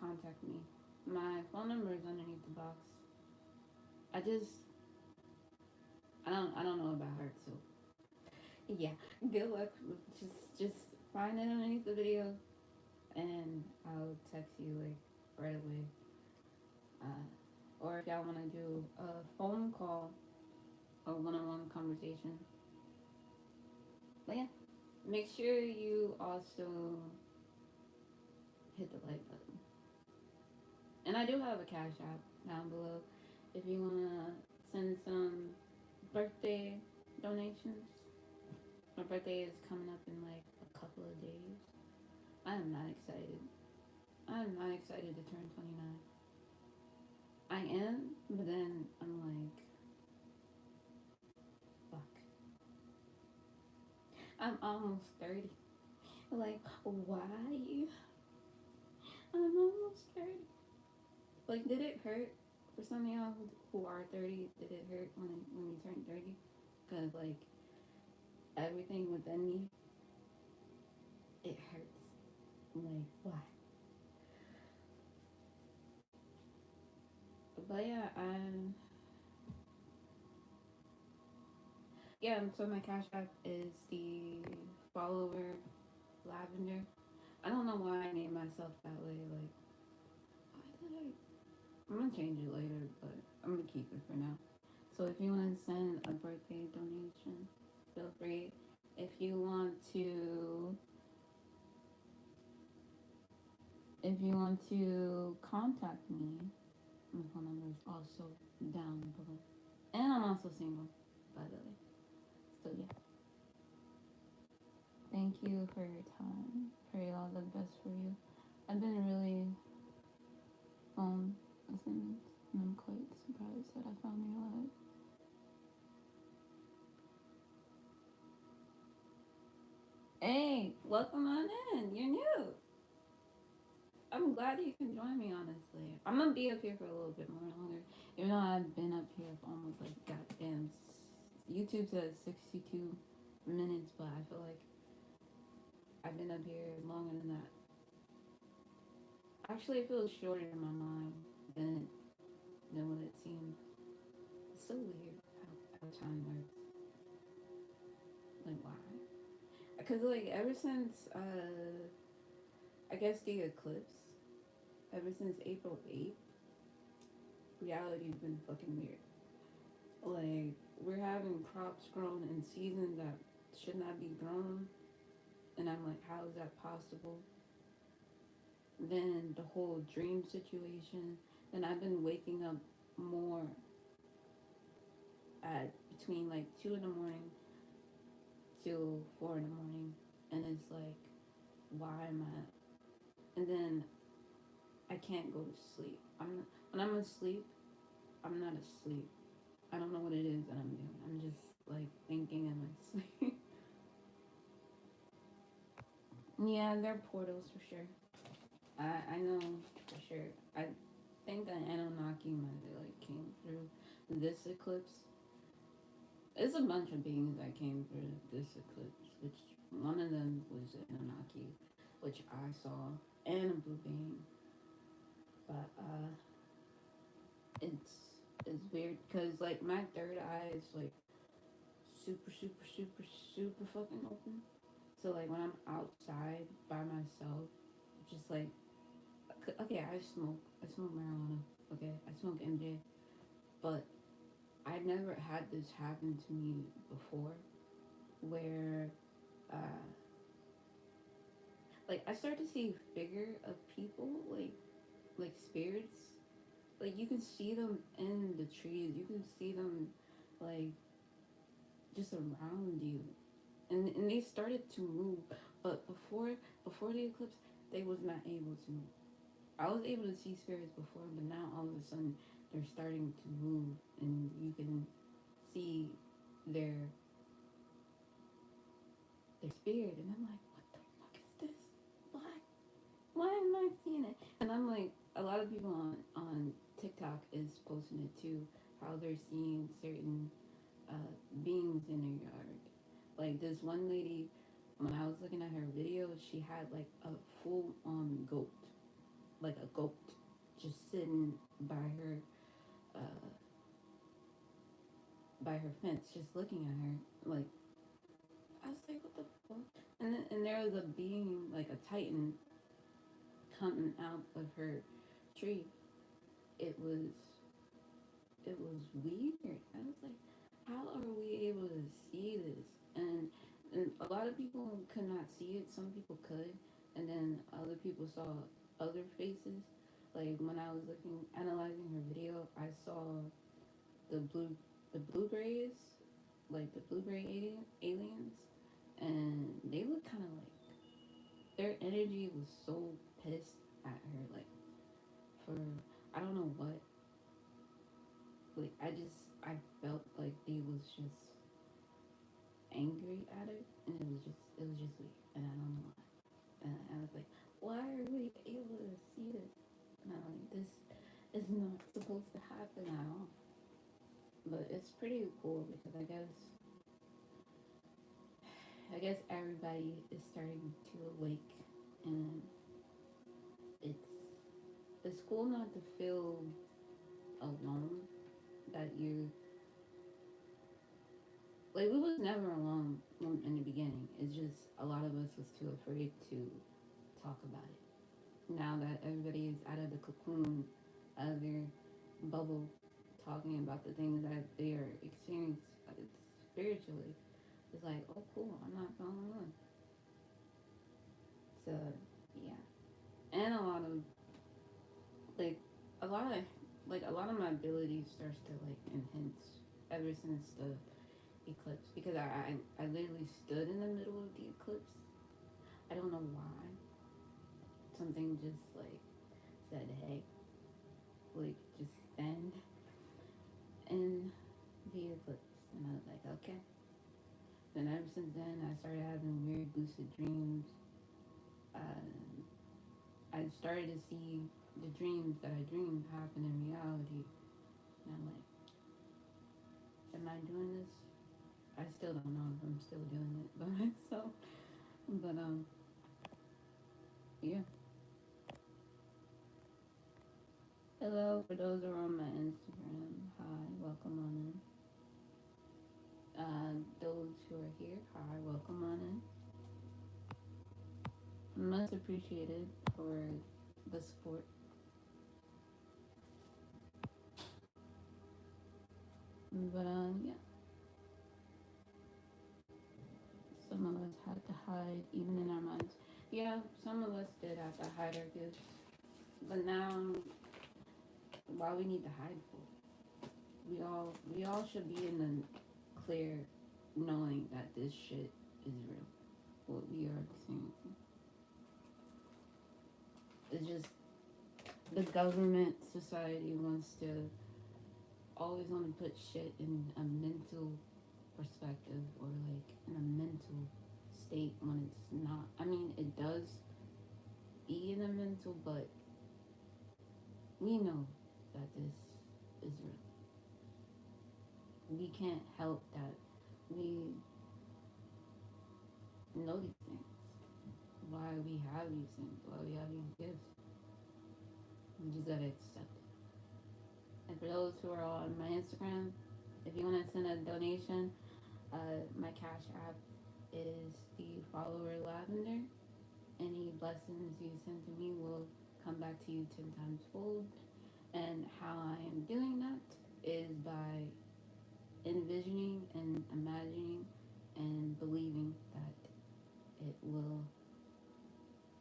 contact me. My phone number is underneath the box. I just I don't know about her, so yeah. Good luck. Just find it underneath the video, and I'll text you like right away. Or if y'all want to do a phone call, a one-on-one conversation. But yeah, make sure you also hit the like button. And I do have a cash app down below if you wanna send some birthday donations. My birthday is coming up in like a couple of days. I am not excited. I am not excited to turn 29. I am, but then I'm like, fuck. I'm almost 30. Like, why? I'm almost 30. Like, did it hurt for some of y'all who are 30? Did it hurt when you turned 30? Because, like, everything within me, it hurts. Like, why? But yeah, so my cash app is the follower lavender. I don't know why I named myself that way. Like, why did I? I'm gonna change it later, but I'm gonna keep it for now. So if you want to send a birthday donation, feel free. If you want to, contact me, my phone number is also down below. And I'm also single, by the way. So yeah. Thank you for your time. Pray all the best for you. I've been really listening, and I'm quite surprised that I found you alive. Hey, welcome on in. You're new. I'm glad you can join me, honestly. I'm gonna be up here for a little bit more longer. Even though I've been up here for almost like goddamn. YouTube says 62 minutes, but I feel like I've been up here longer than that. Actually, it feels shorter in my mind than what it seemed. It's so weird how time works. Like, why? Because, like, ever since, I guess the eclipse, ever since April 8th, reality's been fucking weird. Like, we're having crops grown in seasons that should not be grown. And I'm like, how is that possible? Then the whole dream situation. Then I've been waking up more at between like 2 in the morning till 4 in the morning. And it's like, why am I? And then I can't go to sleep. When I'm asleep, I'm not asleep. I don't know what it is that I'm doing. I'm just like thinking in my sleep. Yeah, they're portals for sure. I know for sure. I think an Anunnaki might have like came through this eclipse. There's a bunch of beings that came through this eclipse, which one of them was Anunnaki, which I saw, and a blue being. But it's weird because like my third eye is like super super super super fucking open. So like when I'm outside by myself, just like okay, I smoke marijuana. Okay, I smoke MJ, but I never had this happen to me before, where uh, like I start to see figure of people like spirits. Like you can see them in the trees. You can see them like just around you, and they started to move. But before the eclipse, they was not able to move. I was able to see spirits before, but now all of a sudden they're starting to move, and you can see their spirit, and I'm like, what the fuck is this? Why? Why am I seeing it? And I'm like, a lot of people on TikTok is posting it too, how they're seeing certain beings in their yard. Like this one lady, when I was looking at her video, she had like a full on goat, like a goat, just sitting uh, by her fence, just looking at her. Like I was like, what the fuck? And there was a being like a titan coming out of her tree. It was weird. I was like, how are we able to see this? And a lot of people could not see it. Some people could, and then other people saw other faces. Like when I was looking, analyzing her video, I saw the blue grays, like the blue gray aliens, and they look kind of like their energy was so pissed at her, like for I don't know what. Like I felt like they was just angry at her, and it was just weird, and I don't know why. And I was like, why are we able to see this? And I'm like, this is not supposed to happen at all. But it's pretty cool because I guess everybody is starting to awake, and it's it's cool not to feel alone. That you like we was never alone in the beginning. It's just a lot of us was too afraid to talk about it. Now that everybody is out of the cocoon, out of their bubble, talking about the things that they are experiencing spiritually, it's like, oh, cool, I'm not the only one. So, yeah, and like a lot of a lot of my ability starts to like enhance ever since the eclipse because I literally stood in the middle of the eclipse. I don't know why. Something just like said, hey, like just stand in the eclipse. And I was like, okay. Then ever since then, I started having weird lucid dreams. I started to see the dreams that I dreamed happen in reality. And I'm like, am I doing this? I still don't know if I'm still doing it by myself. But, yeah. Hello, for those who are on my Instagram, hi, welcome on in. Those who are here, hi, welcome on in. Much appreciated for the support. But yeah, some of us had to hide even in our minds. Yeah, some of us did have to hide our gifts. But now, why we need to hide for? We all should be in the clear, knowing that this shit is real. What we are experiencing. It's just the government, society wants to always want to put shit in a mental perspective or like in a mental state when it's not. I mean, it does be in a mental, but we know that this is real. We can't help that we know these things. Why we have these things, why we have these gifts. We just gotta accept it. And for those who are on my Instagram, if you want to send a donation, my cash app is thefollowerlavender. Any blessings you send to me will come back to you 10 times fold. And how I am doing that is by envisioning and imagining and believing that it will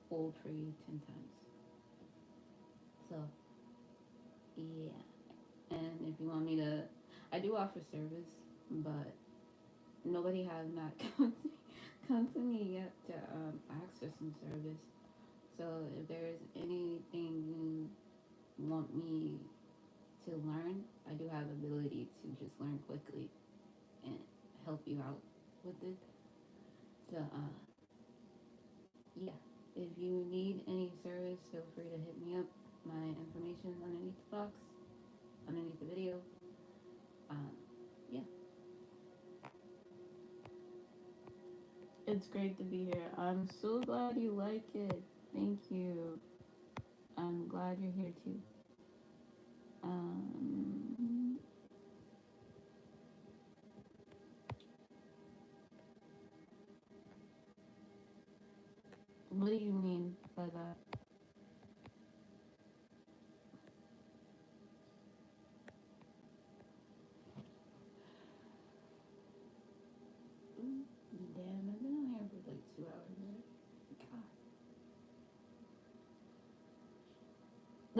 fold for you 10 times. So, yeah. And if you want me to, I do offer service, but nobody has not come to me yet to ask for some service. So if there's anything you want me to learn, I do have the ability to just learn quickly and help you out with it. So yeah, if you need any service, feel free to hit me up. My information is underneath the box, underneath the video. Yeah. It's great to be here. I'm so glad you like it. Thank you. I'm glad you're here too. What do you mean by that?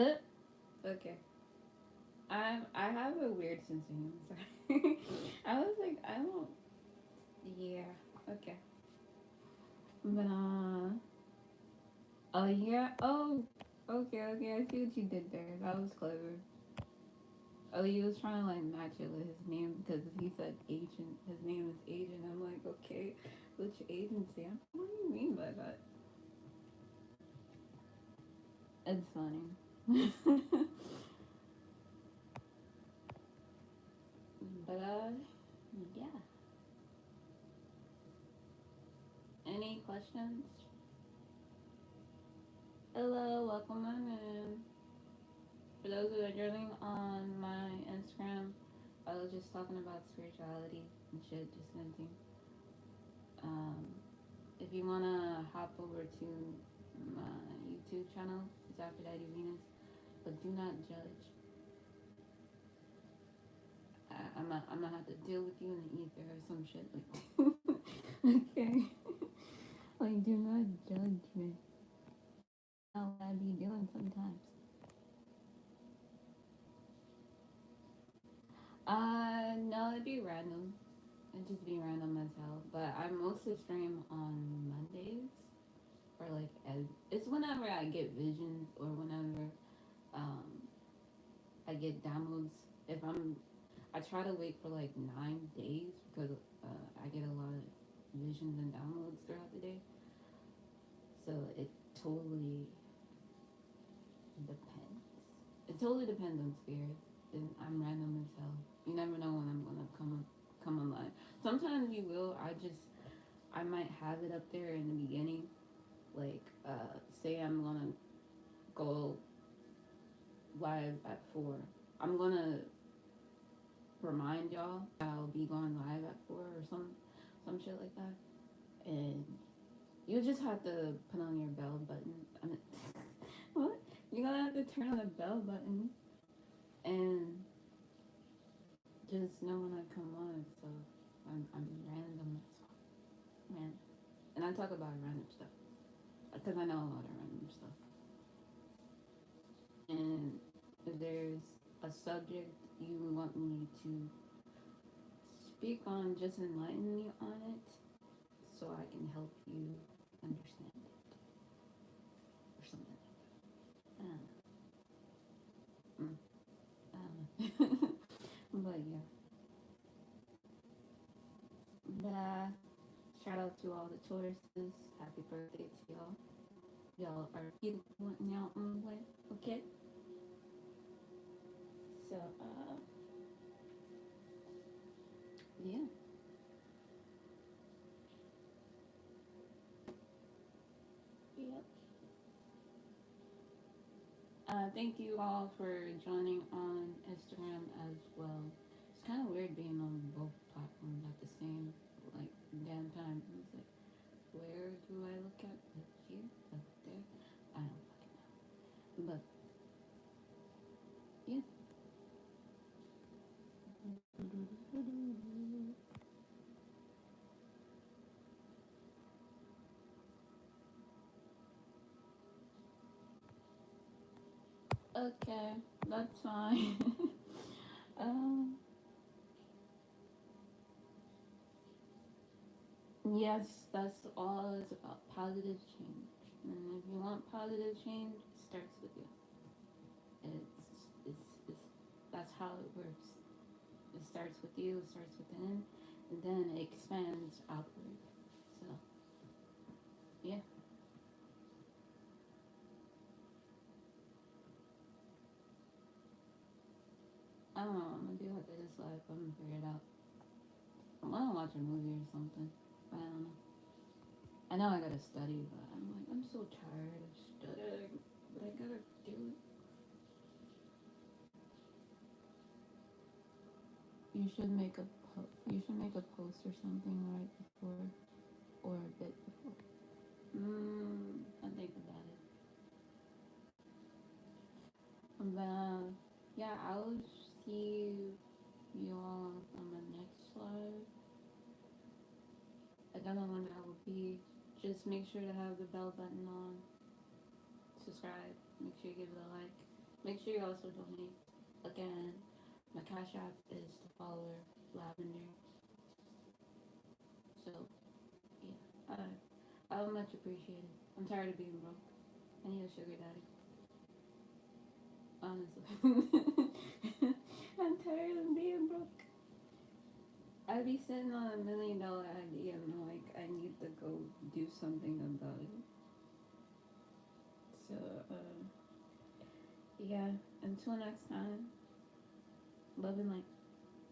Okay. I have a weird sense of humor. Sorry. I was like, I don't. Yeah. Okay. But oh yeah. Oh. Okay. Okay. I see what you did there. That was clever. Oh, he was trying to like match it with his name because he said agent. His name is agent. I'm like, okay, which agency? What do you mean by that? It's funny. But yeah. Any questions? Hello, welcome in. For those who are joining on my Instagram, I was just talking about spirituality and shit, just venting. Um, if you wanna hop over to my YouTube channel, it's Aphrodite Venus, but do not judge. I'm gonna have to deal with you in the ether or some shit like okay. Like, do not judge me. How I be doing sometimes. No, it'd be random. It'd just be random as hell. But I mostly stream on Mondays. Or like, it's whenever I get visions or whenever um, I get downloads. If I try to wait for like 9 days because I get a lot of visions and downloads throughout the day. So it totally depends. It totally depends on spirit. And I'm random as hell. You never know when I'm gonna come online. Sometimes you will. I might have it up there in the beginning. Like say I'm gonna go live at 4. I'm gonna remind y'all I'll be going live at 4 or some shit like that. And you just have to put on your bell button. I mean, what? You're gonna have to turn on the bell button and just know when I come on. So I'm random as fuck, man. And I talk about random stuff because I know a lot of random stuff. And if there's a subject you want me to speak on, just enlighten me on it so I can help you understand it or something like that. But yeah. But shout out to all the Tauruses. Happy birthday to y'all. Y'all are beautiful in your own way. Okay? So, yeah. Yep. Thank you all for joining on Instagram as well. It's kind of weird being on both platforms at the same like damn time. It's like, where do I look at? Like here, up there. I don't fucking know. But yeah. Okay, that's fine. um, yes, that's all it's about. Positive change. And if you want positive change, it starts with you. It's that's how it works. It starts with you, it starts within, and then it expands outward. So, yeah. I don't know what I'm gonna do after this life. I'm gonna figure it out. I wanna watch a movie or something. But I don't know. I know I gotta study, but I'm like, I'm so tired of studying. But I gotta do it. You should make a post or something right before or a bit before. I think about it. But yeah, I'll see you all on the next live. I don't know when that will be. Just make sure to have the bell button on. Subscribe. Make sure you give it a like. Make sure you also donate. Again, my cash app is the follower lavender. So yeah, I would much appreciate it. I'm tired of being broke. I need a sugar daddy. Honestly, I'm tired of being broke. I'd be sitting on $1 million idea and I'm like, I need to go do something about it. So, yeah, until next time, love and light.